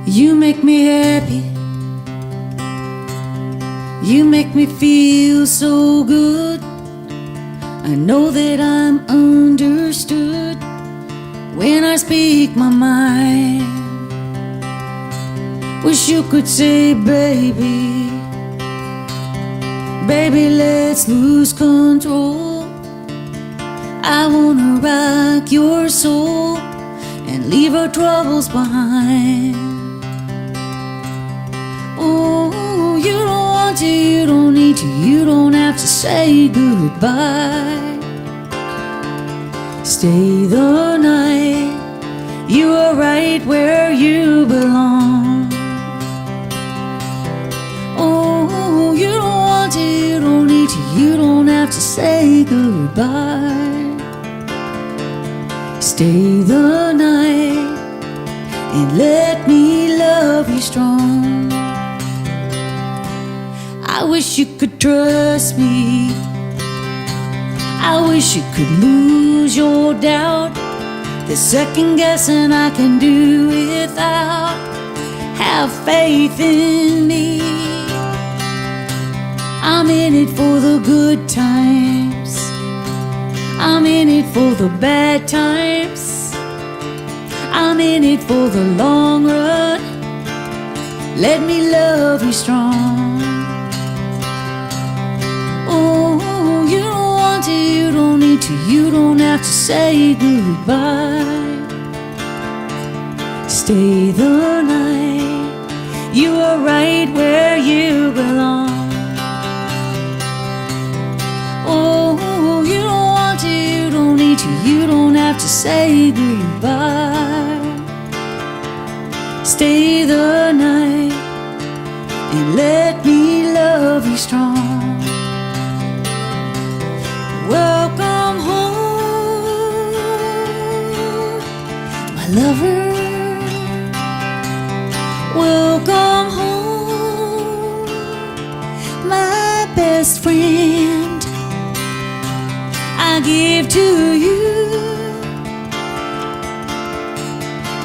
[SPEAKER 6] You make me happy. You make me feel so good. I know that I'm understood when I speak my mind. Wish you could say, baby, baby, let's lose control. I wanna rock your soul and leave our troubles behind. Oh, you don't want to, you don't need to, you don't have to say goodbye. Stay the night, you are right where you belong. Oh, you don't want to, you don't need to, you don't have to say goodbye. Stay the night and let me love you strong. I wish you could trust me. I wish you could lose your doubt. The second guessing I can do without. Have faith in me. I'm in it for the good times. I'm in it for the bad times. I'm in it for the long run. Let me love you strong. Oh, you don't want to, you don't need to, you don't have to say goodbye. Stay the night, you are right where you belong. Oh, you don't want to, you don't need to, you don't have to say goodbye.
[SPEAKER 4] Stay the night and let me love you strong. Welcome home, my lover. Welcome home, my best friend. I give to you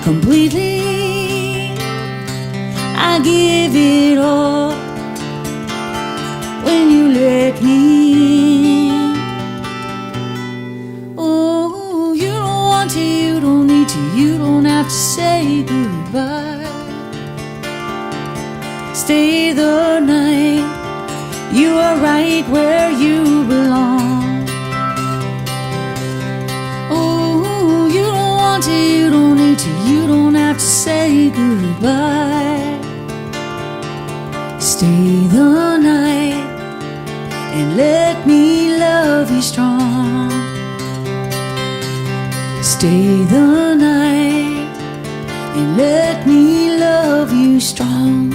[SPEAKER 4] completely. I give it all when you let me. Oh, you don't want to, you don't need to, you don't have to say goodbye. Stay the night, you are right where you belong. Oh, you don't want to, you don't need to, you don't have to say goodbye. Stay the night and let me love you strong. Stay the night and let me love you strong.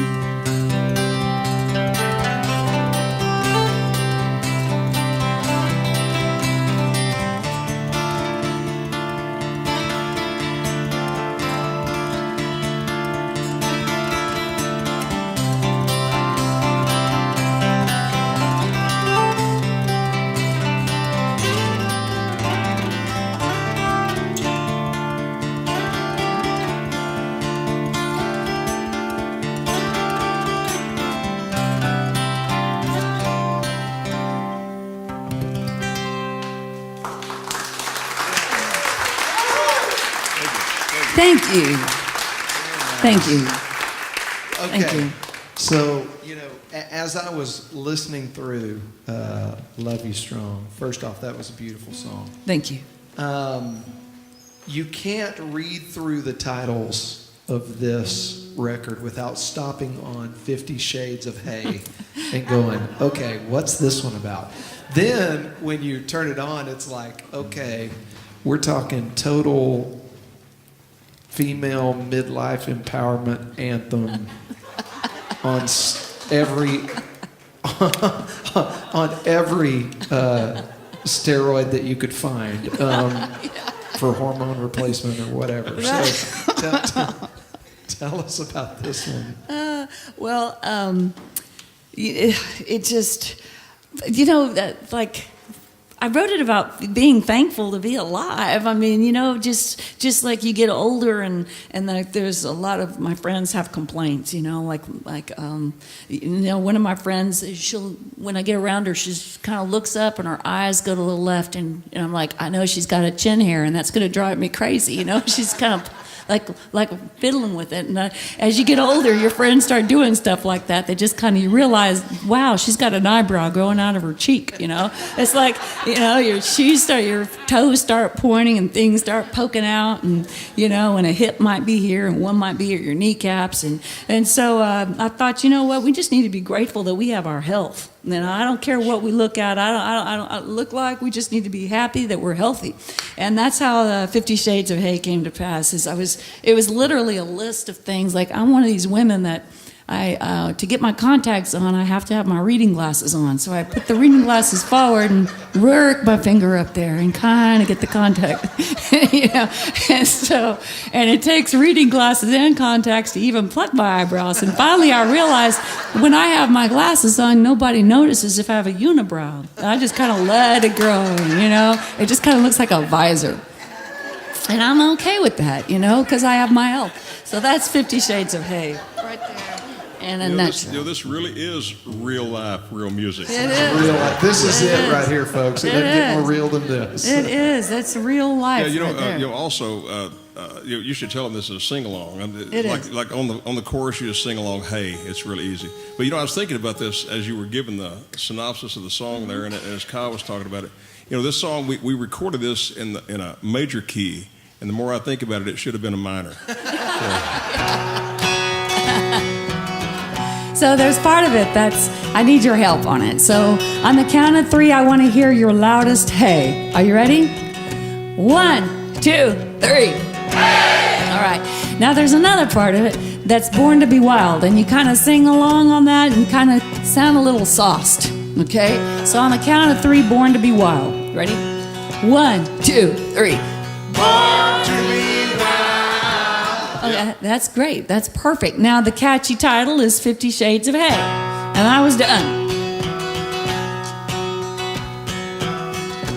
[SPEAKER 4] Thank you. Thank you.
[SPEAKER 3] Okay.
[SPEAKER 4] Thank you.
[SPEAKER 3] So, as I was listening through Love You Strong, first off, that was a beautiful song.
[SPEAKER 4] Thank you.
[SPEAKER 3] You can't read through the titles of this record without stopping on 50 Shades of Hay and going, okay, what's this one about? Then when you turn it on, it's like, okay, we're talking total female midlife empowerment anthem on every steroid that you could find for hormone replacement or whatever. So tell us about this one.
[SPEAKER 4] It just, like, I wrote it about being thankful to be alive. I mean, just like you get older and like there's a lot of my friends have complaints, one of my friends, when I get around her, she kind of looks up and her eyes go to the left and I'm like, I know she's got a chin hair and that's going to drive me crazy, she's kind of like fiddling with it. And as you get older, your friends start doing stuff like that. They just kind of, you realize, wow, she's got an eyebrow growing out of her cheek, It's like, your toes start pointing and things start poking out and, and a hip might be here and one might be at your kneecaps. And so I thought, we just need to be grateful that we have our health. And I don't care what we look at. I don't look like. We just need to be happy that we're healthy, and that's how 50 Shades of Hay came to pass. It was literally a list of things. Like, I'm one of these women that to get my contacts on, I have to have my reading glasses on. So I put the reading glasses forward and work my finger up there and kind of get the contact, And it takes reading glasses and contacts to even pluck my eyebrows. And finally, I realized when I have my glasses on, nobody notices if I have a unibrow. I just kind of let it grow, It just kind of looks like a visor. And I'm okay with that, because I have my health. So that's 50 Shades of Hay right there. In a nutshell.
[SPEAKER 5] This really is real life, real music.
[SPEAKER 4] It is.
[SPEAKER 3] Real life. This is it right here, folks. It doesn't get more real than this.
[SPEAKER 4] It is. That's real life.
[SPEAKER 5] Yeah, also, you should tell them this is a sing-along. Like on the chorus, you just sing along, hey, it's really easy. But, I was thinking about this as you were giving the synopsis of the song there, and as Kyle was talking about it. This song, we recorded this in a major key, and the more I think about it, it should have been a minor.
[SPEAKER 4] So there's part of it that's, I need your help on it. So on the count of 3, I want to hear your loudest hey. Are you ready? 1, 2, 3. Hey! All right. Now there's another part of it
[SPEAKER 6] That's Born to Be Wild. And you kind of sing along on that and kind of sound a little sauced. Okay? So on the count of 3, Born to Be Wild. Ready? 1, 2, 3. Born to be wild. Okay, that's great. That's perfect. Now the catchy title is 50 Shades of Hay. And I was done.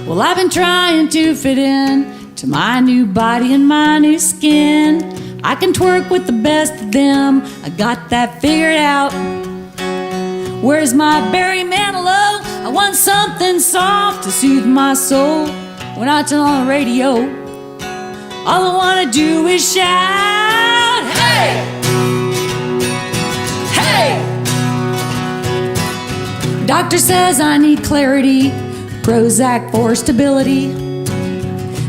[SPEAKER 6] Well, I've been trying to fit in to my new body and my new skin. I can twerk with the best of them. I got that figured out. Where's my Barry Manilow? I want something soft to soothe my soul. When I turn on the radio, all I want to do is shout, hey! Hey! Doctor says I need clarity, Prozac for stability,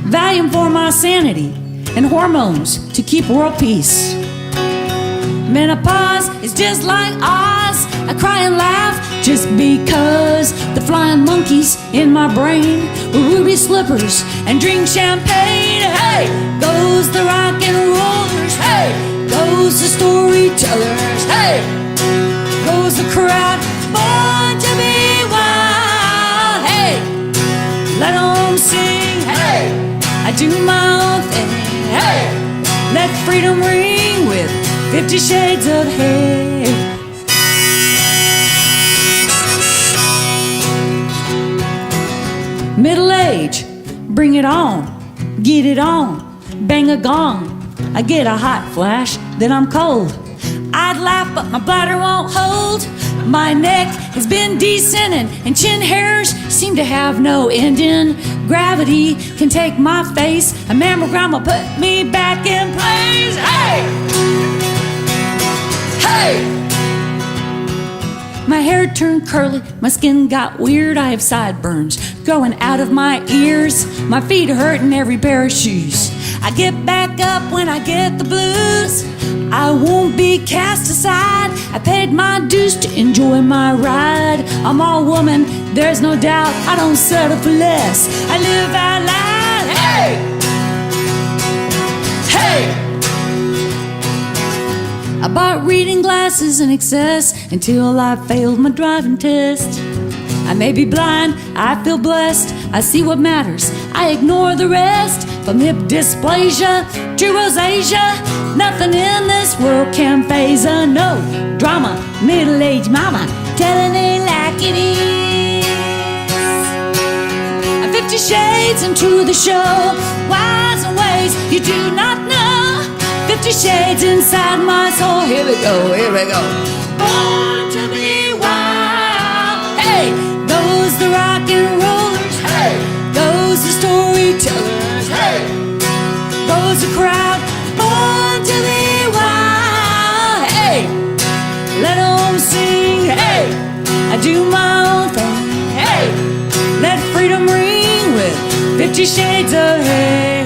[SPEAKER 6] Valium for my sanity, and hormones to keep world peace. Menopause is just like Oz. I cry and laugh just because the flying monkeys in my brain wear ruby slippers and drink champagne. Hey, goes the rock and rollers. Hey, goes the storytellers. Hey, goes the crowd born to be wild. Hey, let 'em sing. Hey, I do my own thing. Hey, let freedom ring with 50 Shades of Hay. Middle age, bring it on, get it on, bang a gong. I get a hot flash, then I'm cold. I'd laugh, but my bladder won't hold. My neck has been descending, and chin hairs seem to have no ending. Gravity can take my face. A mammogram will put me back in place. Hey! Hey! My hair turned curly, my skin got weird. I have sideburns growing out of my ears. My feet hurt in every pair of shoes. I get back up when I get the blues. I won't be cast aside. I paid my dues to enjoy my ride. I'm all woman, there's no doubt. I don't settle for less. I live out loud. Hey! Hey! I bought reading glasses in excess until I failed my driving test. I may be blind, I feel blessed. I see what matters, I ignore the rest. From hip dysplasia to rosacea, nothing in this world can phase her. No drama, middle-aged mama, telling it like it is. 50 Shades into the show, whys and ways you do not know. 50 Shades inside my soul. Here we go, here we go. Born to be wild. Hey, goes the rock and rollers. Hey, goes the storytellers. Hey, goes the crowd. Born to be wild. Hey, let 'em sing. Hey, I do my own thing. Hey, let freedom ring with 50 Shades of Hay.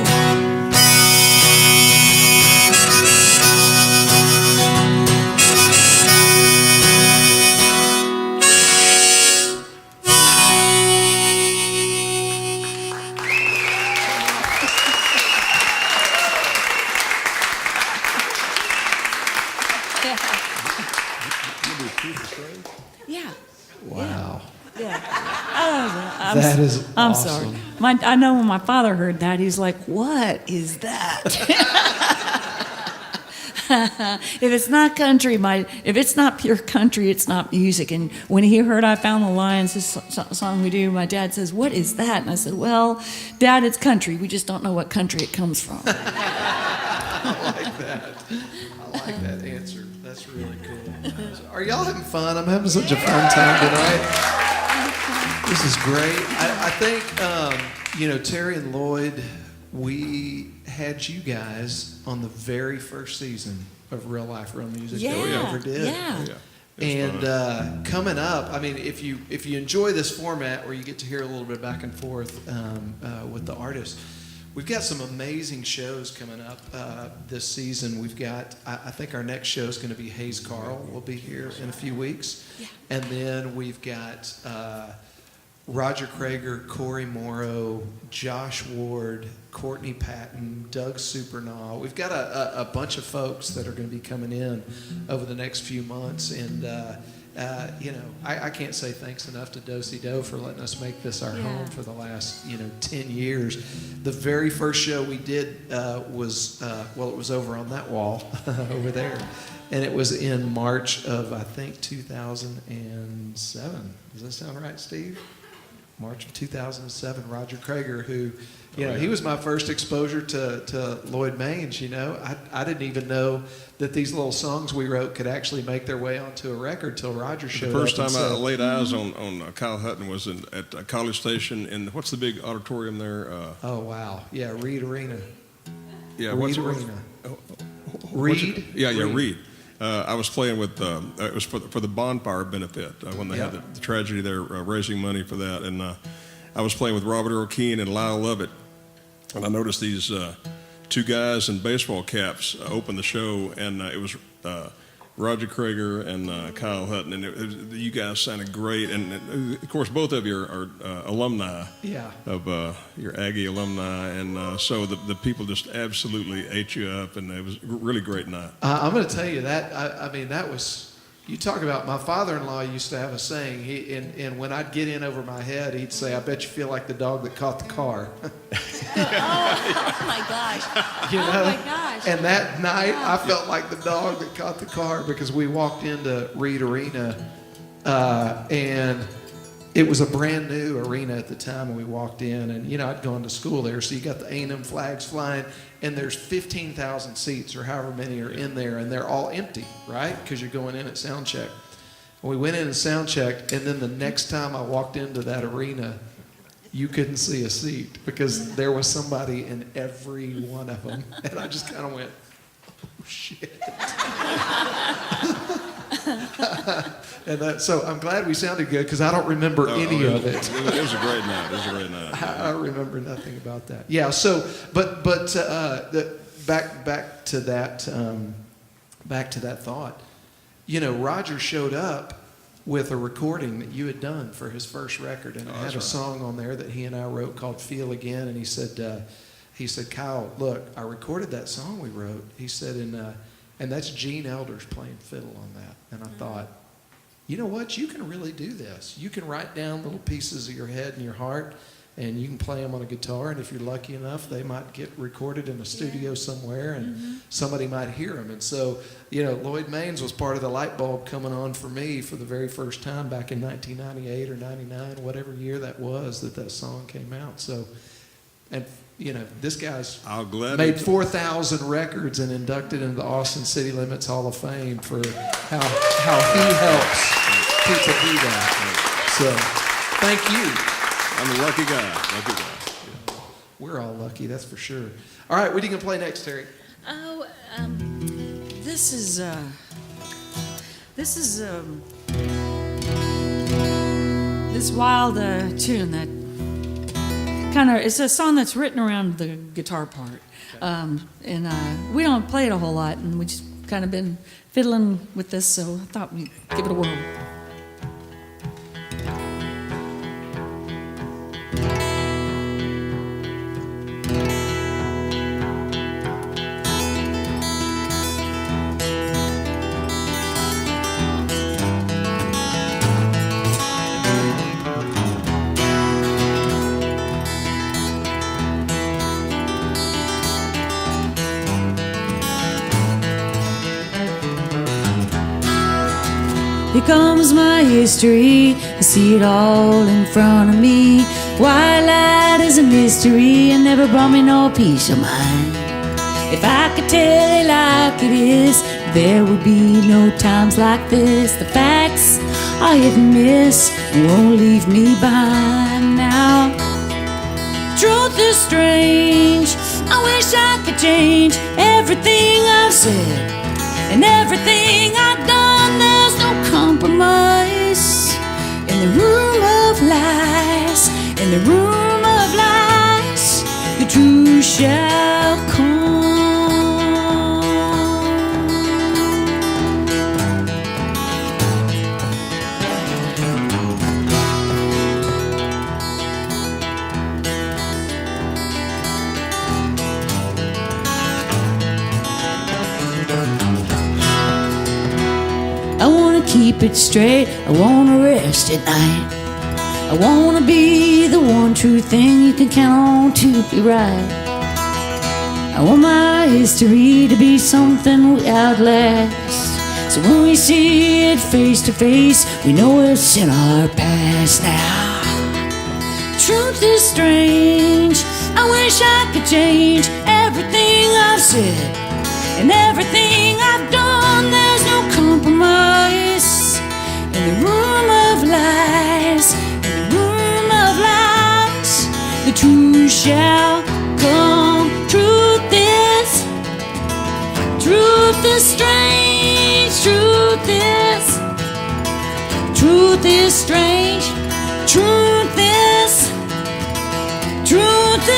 [SPEAKER 6] Yeah.
[SPEAKER 3] Wow.
[SPEAKER 6] Yeah.
[SPEAKER 3] That is
[SPEAKER 6] I'm
[SPEAKER 3] awesome.
[SPEAKER 6] sorry. I know when my father heard that, he's like, "What is that?" If it's not country, if it's not pure country, it's not music. And when he heard I Found the Lions, this song we do, my dad says, "What is that?" And I said, "Well, Dad, it's country. We just don't know what country it comes from."
[SPEAKER 3] I like that. I like that answer. That's really cool. Are y'all having fun? I'm having such a fun time tonight. This is great. I think, Terri and Lloyd, we had you guys on the very first season of Real Life, Real Music that we ever did.
[SPEAKER 6] Yeah.
[SPEAKER 3] And coming up, I mean, if you enjoy this format where you get to hear a little bit back and forth with the artists, we've got some amazing shows coming up this season. We've got, I think our next show is going to be Hayes Carl will be here in a few weeks.
[SPEAKER 6] Yeah.
[SPEAKER 3] And then we've got Roger Krager, Corey Morrow, Josh Ward, Courtney Patton, Doug Supernaw. We've got a bunch of folks that are going to be coming in over the next few months, and I can't say thanks enough to Do-Si-Do for letting us make this our home for the last 10 years. The very first show we did was it was over on that wall over there, and it was in March of I think 2007. Does that sound right, Steve? March of 2007, Roger Krager, who, he was my first exposure to Lloyd Maines. I didn't even know that these little songs we wrote could actually make their way onto a record till Roger showed up.
[SPEAKER 5] The first time I laid eyes on Kyle Hutton was at College Station in, what's the big auditorium there?
[SPEAKER 3] Oh, wow. Yeah, Reed Arena.
[SPEAKER 5] Yeah,
[SPEAKER 3] Reed Arena. Reed?
[SPEAKER 5] Reed. I was playing with, it was for the bonfire benefit when they had the tragedy there, raising money for that. And I was playing with Robert Earl Keen and Lyle Lovett. And I noticed these two guys in baseball caps open the show, and it was Roger Krager and Kyle Hutton. And you guys sounded great. And of course, both of you are alumni of your Aggie alumni. And so the people just absolutely ate you up, and it was a really great night.
[SPEAKER 3] I'm going to tell you that, that was, you talk about, my father-in-law used to have a saying, and when I'd get in over my head, he'd say, "I bet you feel like the dog that caught the car."
[SPEAKER 4] Oh my gosh. Oh my gosh.
[SPEAKER 3] And that night, I felt like the dog that caught the car, because we walked into Reed Arena, and it was a brand new arena at the time when we walked in. And, I'd gone to school there, so you got the A&M flags flying, and there's 15,000 seats or however many are in there, and they're all empty, right? Because you're going in at sound check. And we went in and sound checked, and then the next time I walked into that arena, you couldn't see a seat because there was somebody in every one of them. And I just kind of went, "Oh, shit." So I'm glad we sounded good, because I don't remember any of it.
[SPEAKER 5] It was a great night. It was a great night.
[SPEAKER 3] I remember nothing about that. Yeah. So, but back to that thought. Roger showed up with a recording that you had done for his first record, and it had a song on there that he and I wrote called "Feel Again." And he said, "Kyle, look, I recorded that song we wrote." He said, and that's Gene Elders playing fiddle on that. And I thought, you know what? You can really do this. You can write down little pieces of your head and your heart, and you can play them on a guitar. And if you're lucky enough, they might get recorded in a studio somewhere, and somebody might hear them. And so, Lloyd Maines was part of the light bulb coming on for me for the very first time back in 1998 or 99, whatever year that was that song came out. So, and this guy's made 4,000 records and inducted into the Austin City Limits Hall of Fame for how he helps people do that. So, thank you.
[SPEAKER 5] I'm a lucky guy. Yeah.
[SPEAKER 3] We're all lucky, that's for sure. All right, what are you gonna play next, Terry?
[SPEAKER 6] Oh, this is this wild tune that it's a song that's written around the guitar part. And we don't play it a whole lot, and we just kind of been fiddling with this, so I thought we'd give it a whirl.
[SPEAKER 4] Here comes my history, I see it all in front of me. Twilight is a mystery and never brought me no peace of mind. If I could tell it like it is, there would be no times like this. The facts are hit and miss and won't leave me behind now. Truth is strange, I wish I could change everything I've said and everything I've done. There's no compromise in the room of lies. In the room of lies, the truth shall come. wanna keep it straight, I wanna rest at night. I wanna be the one true thing you can count on to be right. I want my history to be something we outlast. So when we see it face to face, we know it's in our past now. Truth is strange, I wish I could change everything I've said and everything I've done. There's no compromise in the room of lies, in the room of lies. The truth shall come. Truth is strange. Truth is strange. Truth is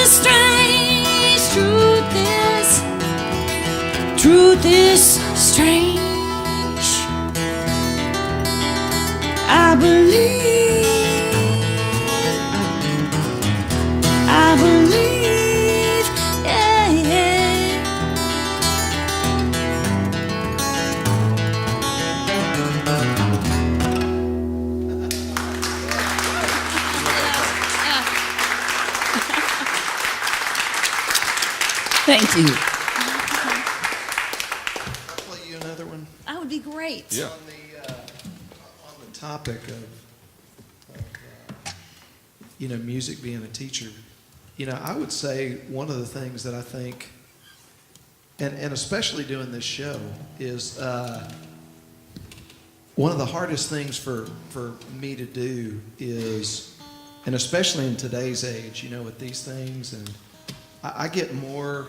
[SPEAKER 4] strange. Truth is strange. I believe, yeah, yeah.
[SPEAKER 6] Thank you.
[SPEAKER 3] I'll play you another one.
[SPEAKER 6] That would be great.
[SPEAKER 5] Yeah.
[SPEAKER 3] On the topic of music being a teacher, I would say one of the things that I think, and especially doing this show, is one of the hardest things for me to do is, and especially in today's age, with these things, and I get more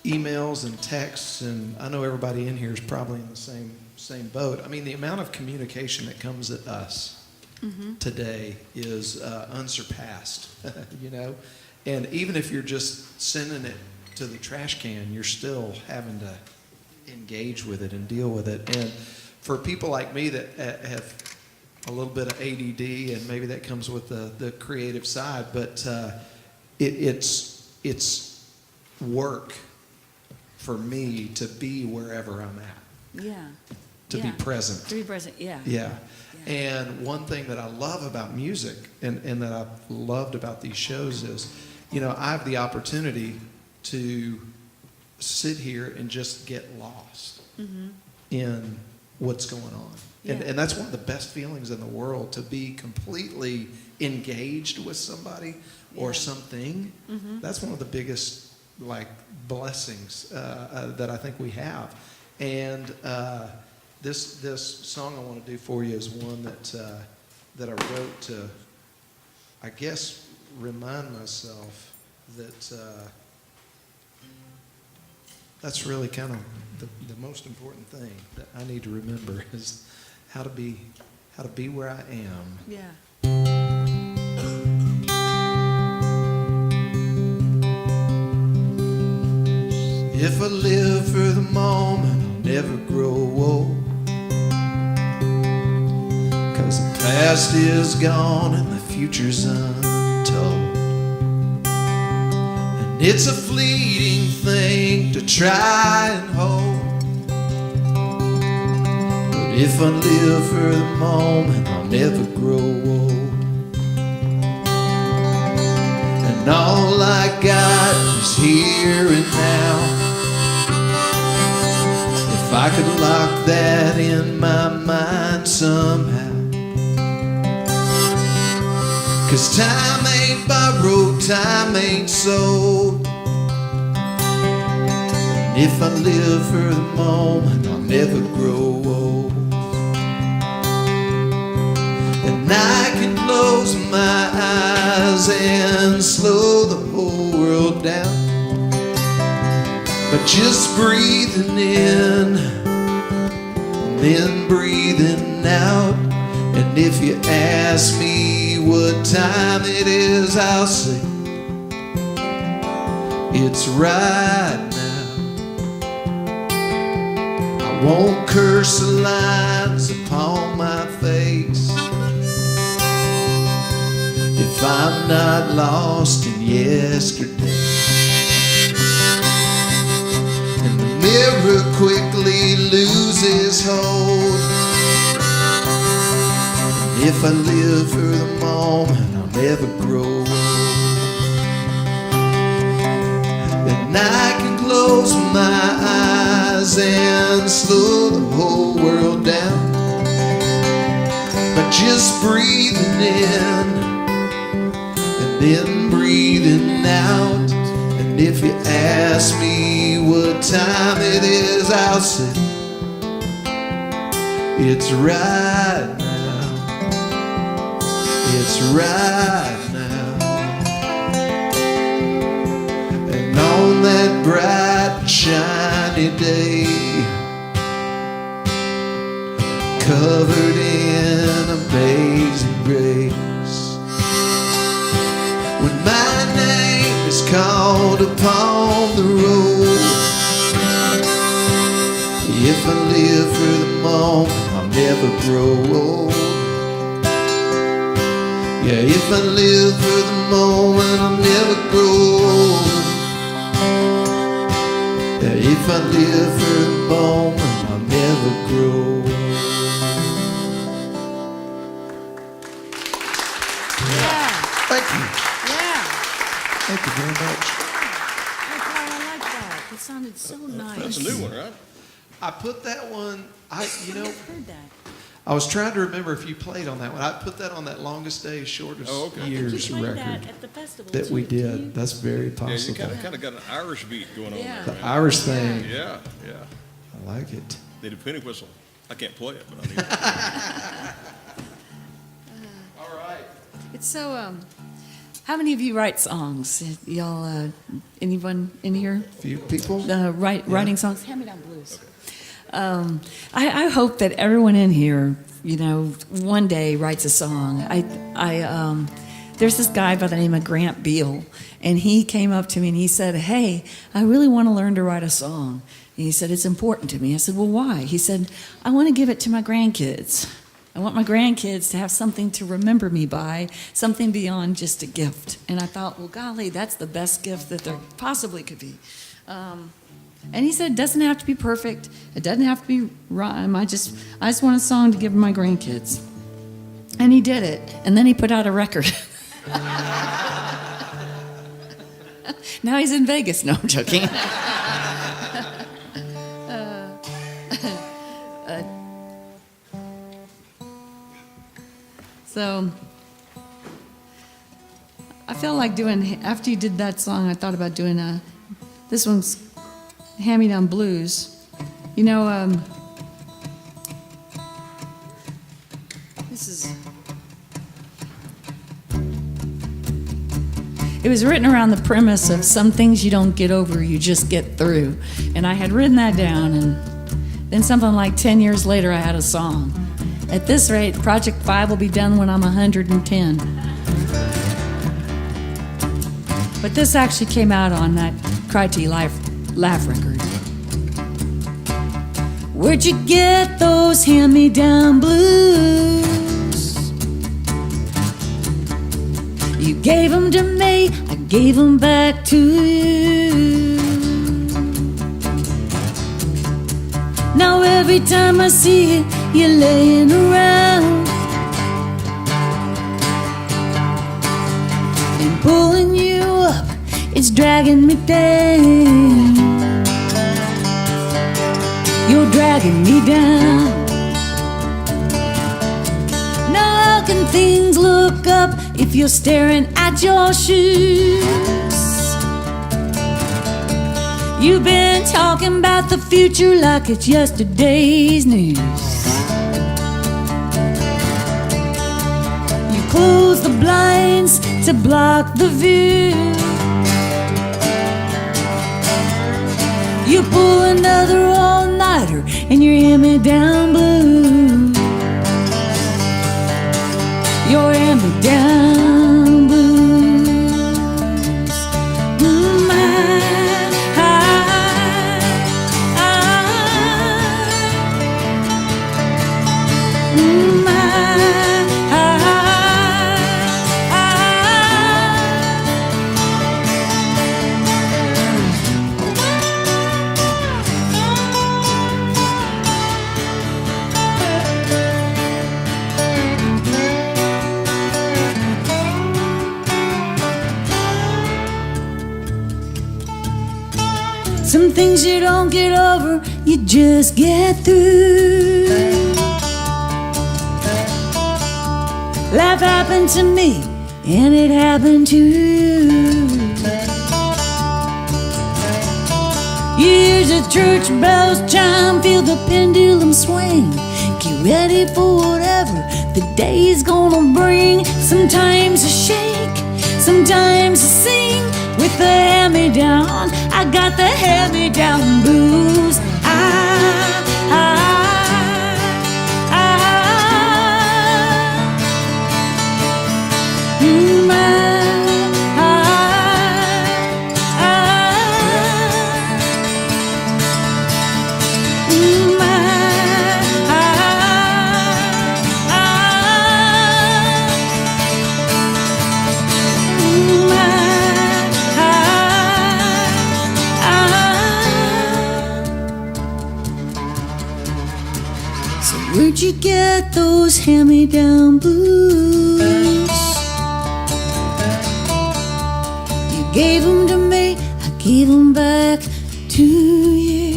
[SPEAKER 3] emails and texts, and I know everybody in here is probably in the same boat. I mean, the amount of communication that comes at us today is unsurpassed, And even if you're just sending it to the trash can, you're still having to engage with it and deal with it. And for people like me that have a little bit of ADD, and maybe that comes with the creative side, but it's work for me to be wherever I'm at.
[SPEAKER 6] Yeah.
[SPEAKER 3] To be present.
[SPEAKER 6] To be present, yeah.
[SPEAKER 3] Yeah. And one thing that I love about music and that I've loved about these shows is, I have the opportunity to sit here and just get lost in what's going on.
[SPEAKER 6] Yeah.
[SPEAKER 3] And that's one of the best feelings in the world, to be completely engaged with somebody or something. That's one of the biggest blessings that I think we have. And this song I want to do for you is one that I wrote to, I guess, remind myself that that's really kind of the most important thing that I need to remember is how to be where I am.
[SPEAKER 6] Yeah.
[SPEAKER 3] If I live for the moment, I'll never grow old. 'Cause the past is gone and the future's untold. And it's a fleeting thing to try and hold. But if I live for the moment, I'll never grow old. And all I got is here and now. If I could lock that in my mind somehow. 'Cause time ain't borrowed, time ain't sold. And if I live for the moment, I'll never grow old. And I can close my eyes and slow the whole world down. But just breathing in and then breathing out. And if you ask me what time it is, I'll say it's right now. I won't curse the lines upon my face if I'm not lost in yesterday. And the mirror quickly loses hold If I live for the moment, I'll never grow old. And I can close my eyes and slow the whole world down by just breathing in and then breathing out. And if you ask me what time it is, I'll say it's right now. It's right now. And on that bright and shiny day, covered in amazing grace, when my name is called upon the road, if I live for the moment, I'll never grow old. Yeah, if I live for the moment, I'll never grow old. Yeah, if I live for the moment, I'll never grow old.
[SPEAKER 6] Yeah.
[SPEAKER 3] Thank you.
[SPEAKER 6] Yeah.
[SPEAKER 3] Thank you very much.
[SPEAKER 6] I like that. It sounded so nice.
[SPEAKER 5] That's a new one, right?
[SPEAKER 3] I put that one,
[SPEAKER 6] I've heard that.
[SPEAKER 3] I was trying to remember if you played on that one. I put that on that Longest Day, Shortest Years
[SPEAKER 6] You played
[SPEAKER 3] record
[SPEAKER 6] that at the festival
[SPEAKER 3] that we
[SPEAKER 6] too, didn't you?
[SPEAKER 3] did. That's very
[SPEAKER 5] Yeah, you
[SPEAKER 3] possible.
[SPEAKER 5] kind of got an Irish beat going on
[SPEAKER 6] Yeah.
[SPEAKER 3] The
[SPEAKER 5] there.
[SPEAKER 3] Irish thing.
[SPEAKER 5] Yeah, yeah.
[SPEAKER 3] I like it.
[SPEAKER 5] Need a penny whistle. I can't play it, but I need it.
[SPEAKER 3] All right.
[SPEAKER 6] It's so. How many of you write songs? Y'all, anyone in here
[SPEAKER 3] Few people.
[SPEAKER 6] writing songs? Hand me down blues. I hope that everyone in here, one day writes a song. There's this guy by the name of Grant Beal, and he came up to me and he said, "Hey, I really want to learn to write a song." And he said, "It's important to me." I said, "Well, why?" He said, "I want to give it to my grandkids. I want my grandkids to have something to remember me by, something beyond just a gift." And I thought, well, golly, that's the best gift that there possibly could be. And he said, it doesn't have to be perfect. It doesn't have to be rhyme. I just want a song to give my grandkids. And he did it. And then he put out a record. Now he's in Vegas. No, I'm joking. So I felt like after you did that song, I thought about doing this one's Hand Me Down Blues. It was written around the premise of some things you don't get over, you just get through. And I had written that down, and then something like 10 years later, I had a song. At this rate, Project 5 will be done when I'm 110. But this actually came out on that Cry T Laugh record. Where'd you get those hand-me-down blues? You gave them to me, I gave them back to you. Now every time I see you, you're laying around and pulling you up, it's dragging me down. You're dragging me down. Now how can things look up if you're staring at your shoes? You've been talking about the future like it's yesterday's news. You close the blinds to block the view. You pull another all-nighter and you're hand-me-down blues. You're hand-me-down blues.
[SPEAKER 4] things you don't get over, you just get through. Life happened to me, and it happened to you. You hear the church bells chime, feel the pendulum swing. Get ready for whatever the day's gonna bring. Sometimes I shake, sometimes I sing. With the hand-me-down, I got the hand-me-down blues. Where'd you get those hand-me-down blues? You gave them to me, I gave them back to you.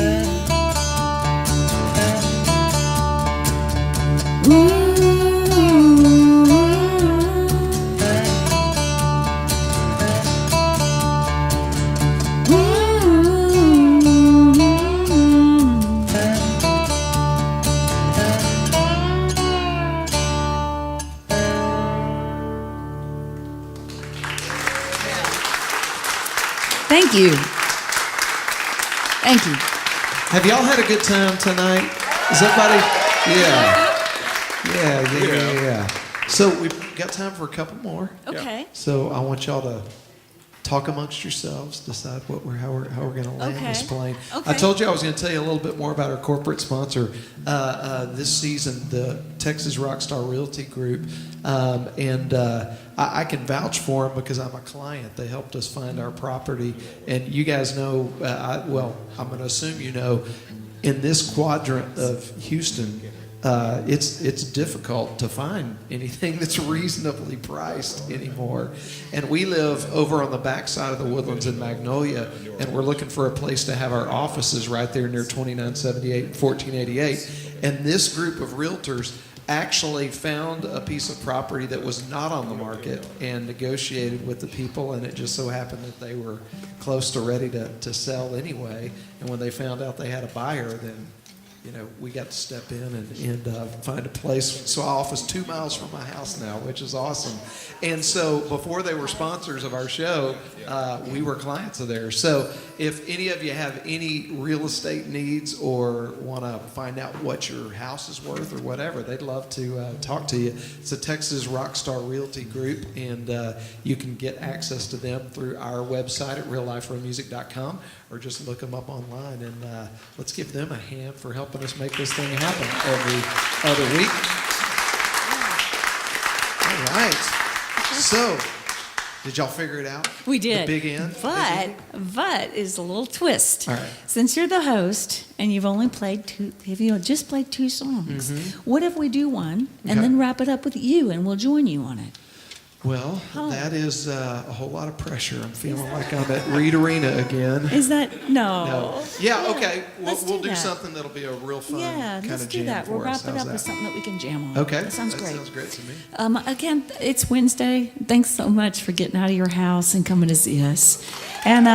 [SPEAKER 6] Thank you. Thank you.
[SPEAKER 3] Have y'all had a good time tonight? Is everybody? Yeah. So we've got time for a couple more.
[SPEAKER 6] Okay.
[SPEAKER 3] So I want y'all to talk amongst yourselves, decide how we're going to land this plane.
[SPEAKER 6] Okay.
[SPEAKER 3] I told you I was going to tell you a little bit more about our corporate sponsor this season, the Texas Rockstar Realty Group, and I can vouch for them because I'm a client. They helped us find our property, and you guys know. I'm going to assume you know, in this quadrant of Houston. It's difficult to find anything that's reasonably priced anymore. And we live over on the backside of the Woodlands in Magnolia, and we're looking for a place to have our offices right there near 2978 and 1488. And this group of realtors actually found a piece of property that was not on the market and negotiated with the people, and it just so happened that they were close to ready to sell anyway. And when they found out they had a buyer, then we got to step in and find a place. So our office 2 miles from my house now, which is awesome. And so before they were sponsors of our show, we were clients of theirs. So if any of you have any real estate needs or want to find out what your house is worth or whatever, they'd love to talk to you. It's a Texas Rockstar Realty Group, and you can get access to them through our website at realliferomusic.com, or just look them up online. And let's give them a hand for helping us make this thing happen every other week. All right. So, did y'all figure it out?
[SPEAKER 6] We did.
[SPEAKER 3] The big end?
[SPEAKER 6] But is a little twist.
[SPEAKER 3] All right.
[SPEAKER 6] Since you're the host and you've only played just played 2 songs, what if we do one and then wrap it up with you and we'll join you on it?
[SPEAKER 3] Well, that is a whole lot of pressure. I'm feeling like I'm at Reed Arena again.
[SPEAKER 6] Is that no?
[SPEAKER 3] Yeah, okay.
[SPEAKER 6] Let's
[SPEAKER 3] We'll do
[SPEAKER 6] that.
[SPEAKER 3] something that'll be a real fun kind
[SPEAKER 6] let's
[SPEAKER 3] of
[SPEAKER 6] do
[SPEAKER 3] jam
[SPEAKER 6] that.
[SPEAKER 3] for
[SPEAKER 6] We'll wrap
[SPEAKER 3] us.
[SPEAKER 6] it
[SPEAKER 3] How's
[SPEAKER 6] up
[SPEAKER 3] that?
[SPEAKER 6] with something that we can jam on.
[SPEAKER 3] Okay.
[SPEAKER 6] That sounds great.
[SPEAKER 3] Sounds great to me.
[SPEAKER 6] Again, it's Wednesday. Thanks so much for getting out of your house and coming to see us. And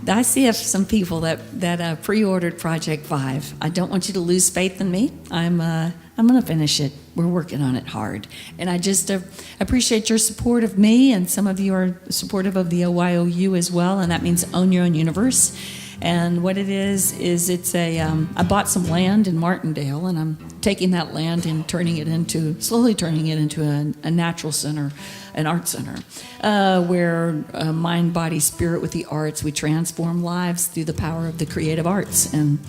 [SPEAKER 6] I see some people that pre-ordered Project 5. I don't want you to lose faith in me. I'm going to finish it. We're working on it hard. And I just appreciate your support of me, and some of you are supportive of the OYOU as well, and that means Own Your Own Universe. And what it is it's I bought some land in Martindale, and I'm taking that land and slowly turning it into a natural center, an art center, where mind, body, spirit with the arts, we transform lives through the power of the creative arts. And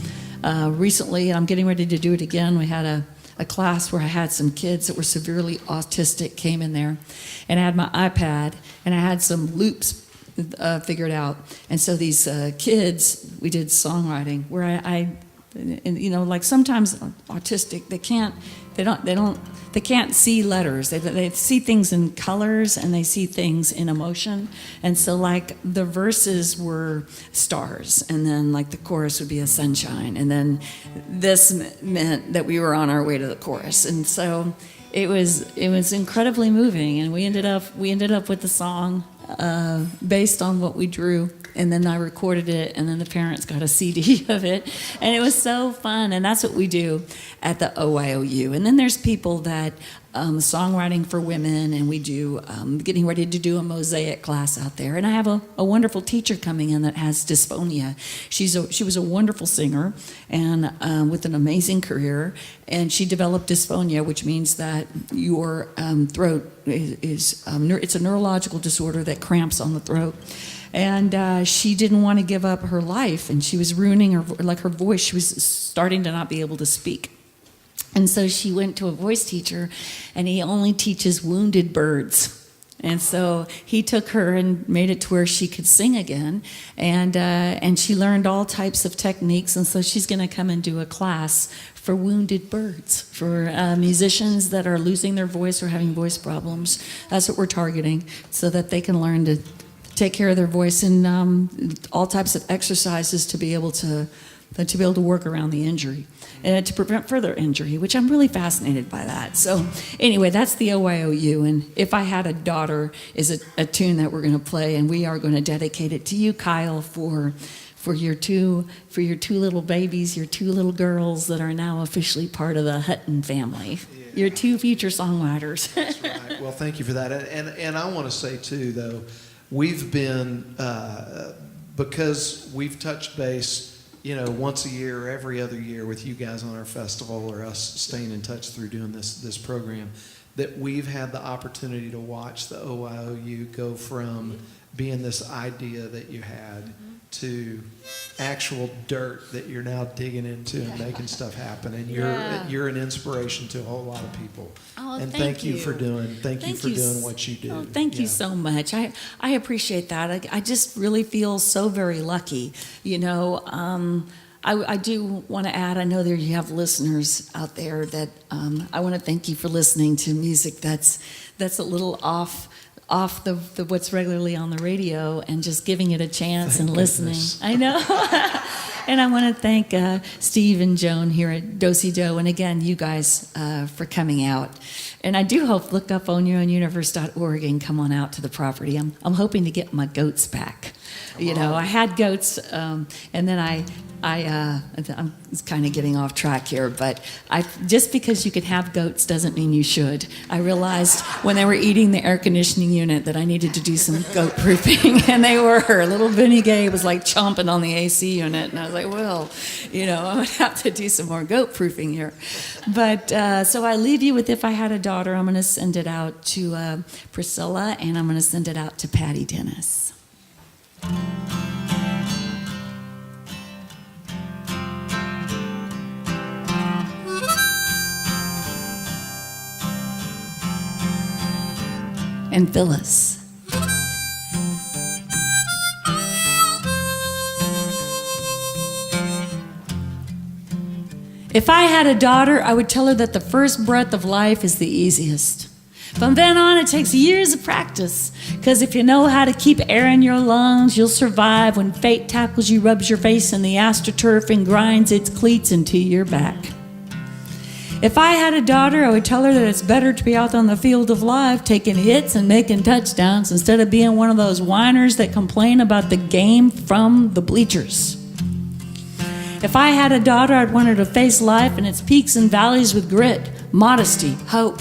[SPEAKER 6] recently, I'm getting ready to do it again. We had a class where I had some kids that were severely autistic came in there, and I had my iPad, and I had some loops figured out. And so these kids, we did songwriting where like sometimes autistic, they can't see letters. They see things in colors and they see things in emotion. And so like the verses were stars, and then like the chorus would be a sunshine, and then this meant that we were on our way to the chorus. And so it was incredibly moving, and we ended up with the song based on what we drew. And then I recorded it, and then the parents got a CD of it, and it was so fun. And that's what we do at the OYOU. And then there's people that songwriting for women, and we do getting ready to do a mosaic class out there. And I have a wonderful teacher coming in that has dysphonia. She was a wonderful singer and with an amazing career, and she developed dysphonia, which means that your throat is it's a neurological disorder that cramps on the throat. And she didn't want to give up her life, and she was ruining her voice. She was starting to not be able to speak. And so she went to a voice teacher, and he only teaches wounded birds. And so he took her and made it to where she could sing again, and she learned all types of techniques. And so she's going to come and do a class for wounded birds, for musicians that are losing their voice or having voice problems. That's what we're targeting, so that they can learn to take care of their voice, and all types of exercises to be able to work around the injury and to prevent further injury, which I'm really fascinated by that. So anyway, that's the OYOU. And If I Had a Daughter is a tune that we're going to play, and we are going to dedicate it to you, Kyle, for your two little babies, your two little girls that are now officially part of the Hutton family. Yeah. Your two future songwriters.
[SPEAKER 3] That's right. Well, thank you for that. And I want to say too, though, we've been, because we've touched base, once a year or every other year with you guys on our festival, or us staying in touch through doing this program, that we've had the opportunity to watch the OYOU go from being this idea that you had to actual dirt that you're now digging into and making stuff happen. And you're an inspiration to a whole lot of people.
[SPEAKER 6] Oh,
[SPEAKER 3] and thank you for doing what you do.
[SPEAKER 6] Oh, thank you so much. I appreciate that. I just really feel so very lucky. I do want to add, I know there you have listeners out there that I want to thank you for listening to music that's a little off the what's regularly on the radio, and just giving it a chance. Thank and listening. Goodness. I know. And I want to thank Steve and Joan here at Do-Si Do, and again, you guys for coming out. And I do hope, look up onyournuniverse.org and come on out to the property. I'm hoping to get my goats back. I had goats, and then I'm kind of getting off track here, but just because you could have goats doesn't mean you should. I realized when they were eating the air conditioning unit that I needed to do some goat proofing, and they were. Little Vinny Gay was like chomping on the AC unit, and I was like, well, I'm going to have to do some more goat proofing here. But so I leave you with If I Had a Daughter. I'm going to send it out to Priscilla, and I'm going to send it out to Patty Dennis. And Phyllis. If I had a daughter, I would tell her that the first breath of life is the easiest. From then on, it takes years of practice, because if you know how to keep air in your lungs, you'll survive when fate tackles you, rubs your face in the astroturf, and grinds its cleats into your back. If I had a daughter, I would tell her that it's better to be out on the field of life taking hits and making touchdowns instead of being one of those whiners that complain about the game from the bleachers. If I had a daughter, I'd want her to face life and its peaks and valleys with grit, modesty, hope,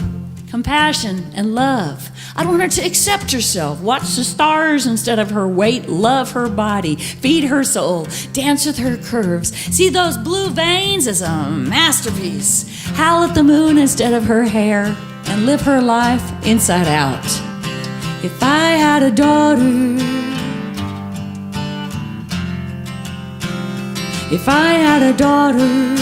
[SPEAKER 6] compassion, and love. I'd want her to accept herself, watch the stars instead of her weight, love her body, feed her soul, dance with her curves, see those blue veins as a masterpiece, howl at the moon instead of her hair, and live her life inside out. If I had a daughter, if I had a daughter,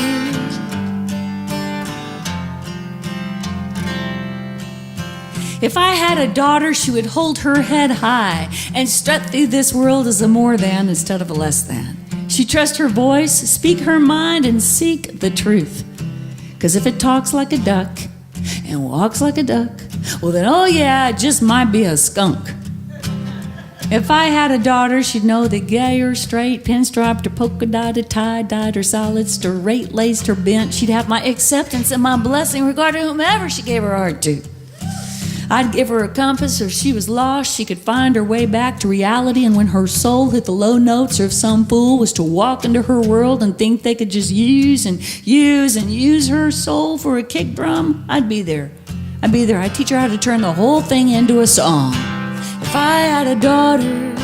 [SPEAKER 6] if I had a daughter, she would hold her head high and strut through this world as a more than instead of a less than. She'd trust her voice, speak her mind, and seek the truth. 'Cause if it talks like a duck and walks like a duck, well then, oh yeah, it just might be a skunk. If I had a daughter, she'd know that gay or straight, pinstriped or polka dotted, tie-dyed or solid, straight-laced or bent, she'd have my acceptance and my blessing regarding whomever she gave her heart to. I'd give her a compass, or if she was lost, she could find her way back to reality, and when her soul hit the low notes, or if some fool was to walk into her world and think they could just use her soul for a kick drum, I'd be there. I'd teach her how to turn the whole thing into a song. If I had a daughter,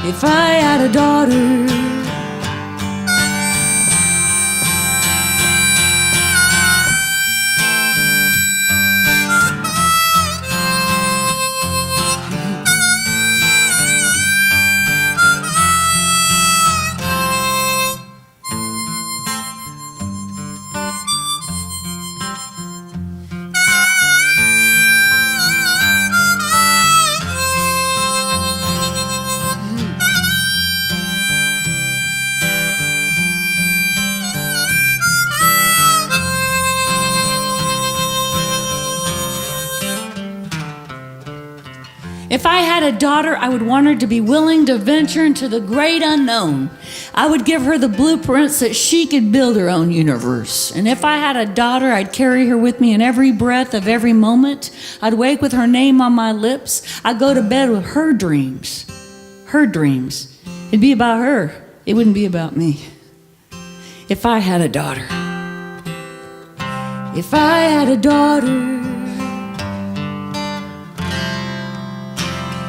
[SPEAKER 6] if I had a daughter, if I had a daughter, I would want her to be willing to venture into the great unknown. I would give her the blueprints that she could build her own universe. And if I had a daughter, I'd carry her with me in every breath of every moment. I'd wake with her name on my lips. I'd go to bed with her dreams. Her dreams. It'd be about her. It wouldn't be about me. If I had a daughter. If I had a daughter.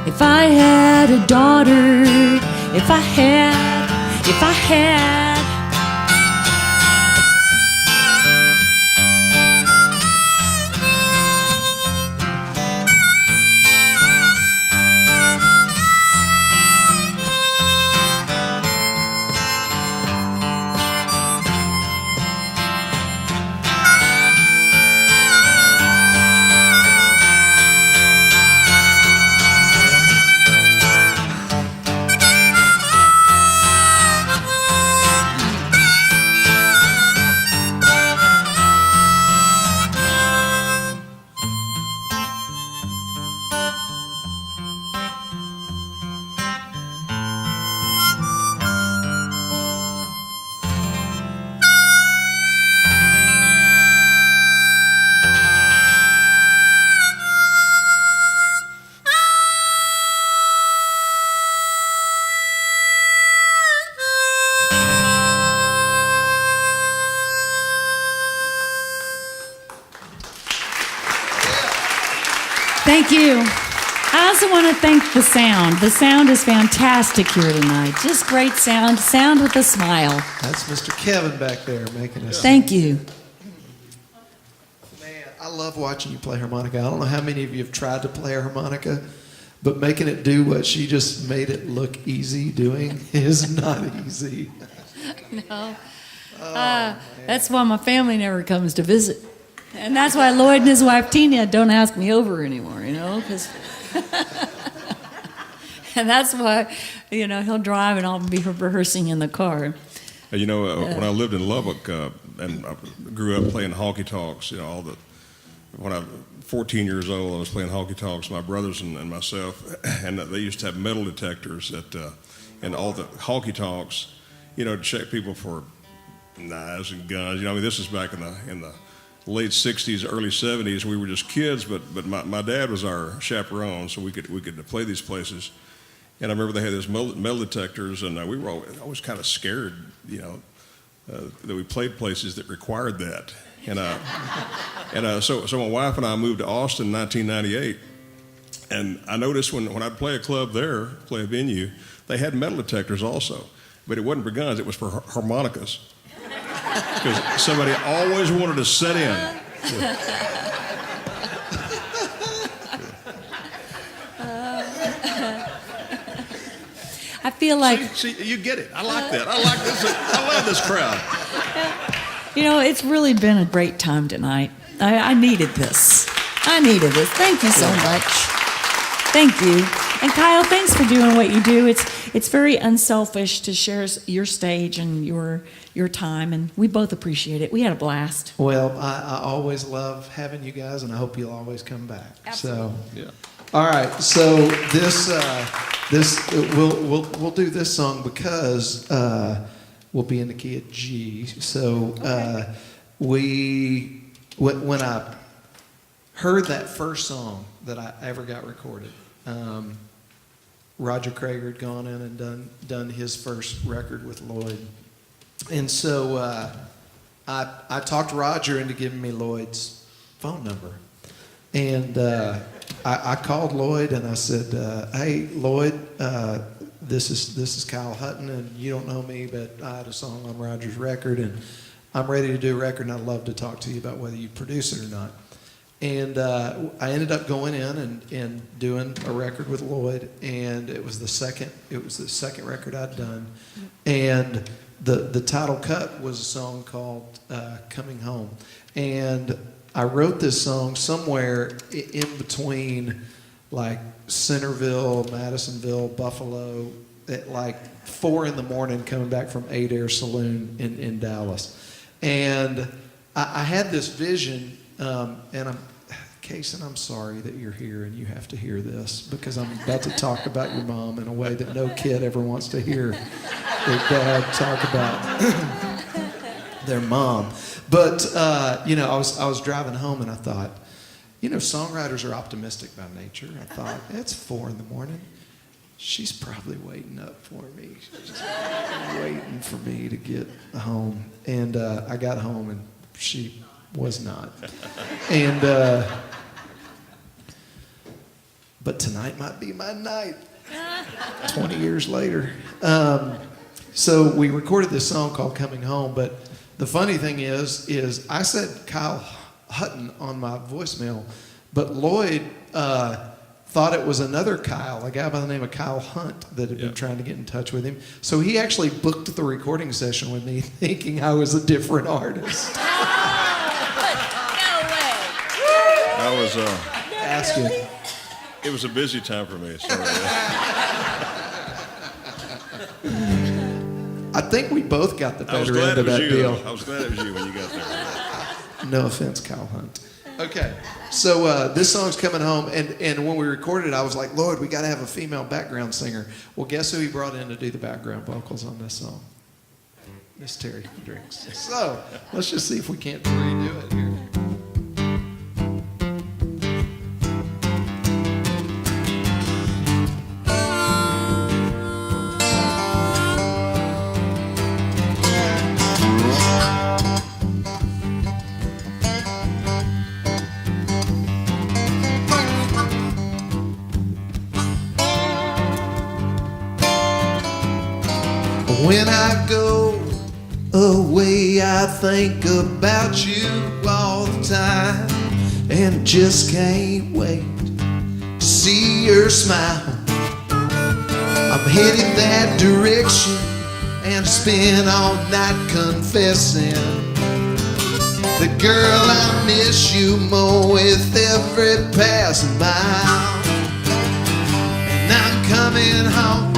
[SPEAKER 6] If I had a daughter, if I had. Thank you. I also want to thank the sound. The sound is fantastic here tonight. Just great sound. Sound with a smile.
[SPEAKER 3] That's Mr. Kevin back there making us.
[SPEAKER 6] Thank you.
[SPEAKER 3] Man, I love watching you play harmonica. I don't know how many of you have tried to play a harmonica, but making it do what she just made it look easy doing is not easy.
[SPEAKER 6] No. That's why my family never comes to visit. And that's why Lloyd and his wife Tina don't ask me over anymore, you know, because and that's why, you know, he'll drive and I'll be rehearsing in the car.
[SPEAKER 5] You know, when I lived in Lubbock and I grew up playing honky tonks, you know, when I was 14 years old, I was playing honky tonks, my brothers and myself, and they used to have metal detectors and all the honky tonks, you know, to check people for knives and guns. You know, I mean, this is back in the late 60s, early 70s. We were just kids, but my dad was our chaperone, so we could play these places. And I remember they had these metal detectors, and we were always kind of scared, you know, that we played places that required that. And so my wife and I moved to Austin in 1998, and I noticed when I'd play a club there, play a venue, they had metal detectors also, but it wasn't for guns, it was for harmonicas. Because somebody always wanted to set in.
[SPEAKER 6] I feel like...
[SPEAKER 5] See, you get it. I like that. I like this. I love this crowd.
[SPEAKER 6] You know, it's really been a great time tonight. I needed this. Thank you so much. Thank you.
[SPEAKER 1] And Kyle, thanks for doing what you do. It's very unselfish to share your stage and your time, and we both appreciate it. We had a blast.
[SPEAKER 3] Well, I always love having you guys, and I hope you'll always come back.
[SPEAKER 1] Absolutely.
[SPEAKER 3] So, yeah. All right. So we'll do this song because we'll be in the key of G. So when I heard that first song that I ever got recorded, Roger Krager had gone in and done his first record with Lloyd. And so I talked Roger into giving me Lloyd's phone number. And I called Lloyd and I said, hey, Lloyd, this is Kyle Hutton, and you don't know me, but I had a song on Roger's record, and I'm ready to do a record, and I'd love to talk to you about whether you produce it or not. And I ended up going in and doing a record with Lloyd, and it was the second record I'd done, and the title cut was a song called "Coming Home," and I wrote this song somewhere in between, like Centerville, Madisonville, Buffalo, at like 4 a.m. coming back from 8 Air Saloon in Dallas, and I had this vision. And Kason, I'm sorry that you're here and you have to hear this, because I'm about to talk about your mom in a way that no kid ever wants to hear their dad talk about their mom. But I was driving home and I thought, songwriters are optimistic by nature. I thought, it's 4 a.m. She's probably waiting up for me. She's waiting for me to get home. And I got home and she was not. And but tonight might be my night. 20 years later. So we recorded this song called Coming Home, but the funny thing is I said Kyle Hutton on my voicemail, but Lloyd thought it was another Kyle, a guy by the name of Kyle Hunt, that had been trying to get in touch with him. So he actually booked the recording session with me thinking I was a different artist.
[SPEAKER 5] I was
[SPEAKER 3] Asking.
[SPEAKER 5] It was a busy time for me. Sorry.
[SPEAKER 3] I think we both got the
[SPEAKER 5] I was
[SPEAKER 3] better
[SPEAKER 5] glad
[SPEAKER 3] end
[SPEAKER 5] it
[SPEAKER 3] of
[SPEAKER 5] was
[SPEAKER 3] that
[SPEAKER 5] you.
[SPEAKER 3] deal.
[SPEAKER 5] I was glad it was you when you got there.
[SPEAKER 3] No offense, Kyle Hunt. Okay, so this song's Coming Home, and when we recorded it, I was like, Lord, we got to have a female background singer. Well, guess who he brought in to do the background vocals on this song? Miss Terri Hendrix. So let's just see if we can't redo it here. When I go away, I think about you all the time, and just can't wait to see your smile. I'm headed that direction and spend all night confessing, the girl, I miss you more with every passing mile. And I'm coming home,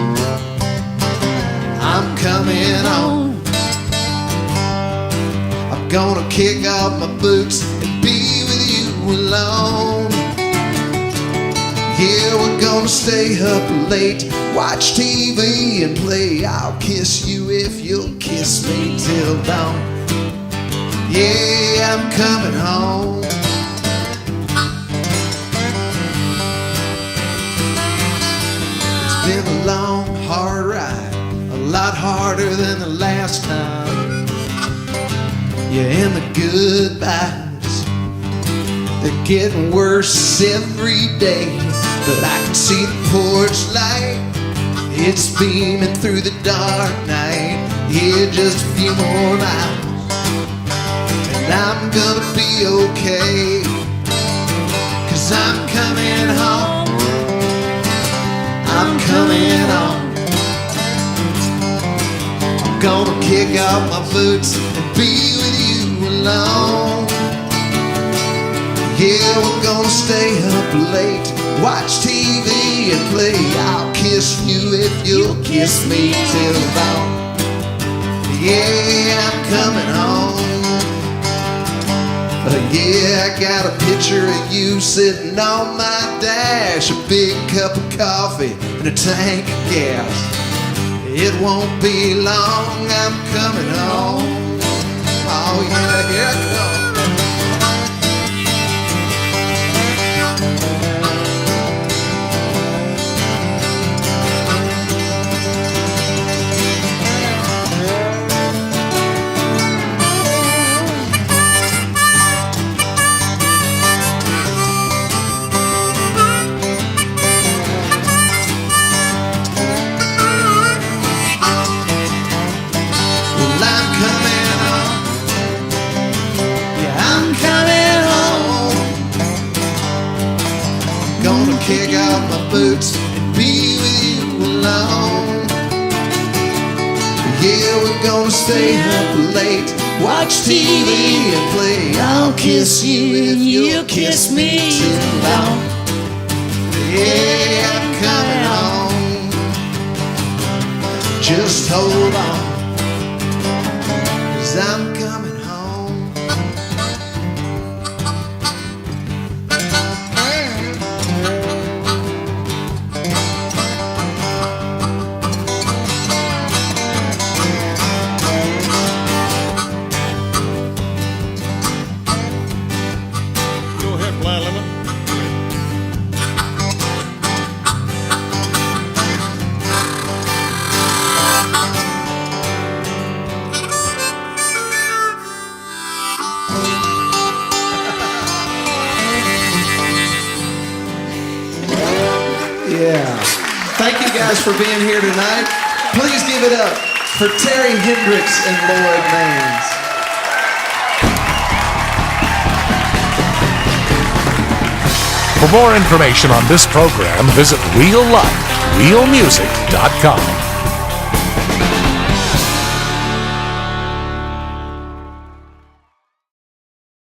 [SPEAKER 3] I'm coming home. I'm gonna kick off my boots and be with you alone. Yeah, we're gonna stay up late, watch TV and play I'll kiss you if you'll kiss me till dawn. Yeah, I'm coming home. It's been a long, hard ride, a lot harder than the last time. Yeah, and the goodbyes, they're getting worse every day. But I can see the porch light, it's beaming through the dark night. Yeah, just a few more miles, and I'm gonna be okay, 'cause I'm coming home, I'm coming home. I'm gonna kick off my boots and be with you alone. Yeah, we're gonna stay up late, watch TV and play I'll kiss you if you'll kiss me till dawn. Yeah, I'm coming home. Yeah, I got a picture of you sitting on my dash, a big cup of coffee and a tank of gas. It won't be long, I'm coming home. Oh yeah, here I come. Kick out my boots and be with you alone. Yeah, we're gonna stay up late, watch TV and play I'll kiss you if you'll kiss me too long. Yeah, I'm coming home. Just hold on, 'cause I'm coming home. Yeah. Thank you guys for being here tonight. Please give it up for Terri Hendrix and Lloyd Maines.
[SPEAKER 2] For more information on this program, visit realliferealmusic.com.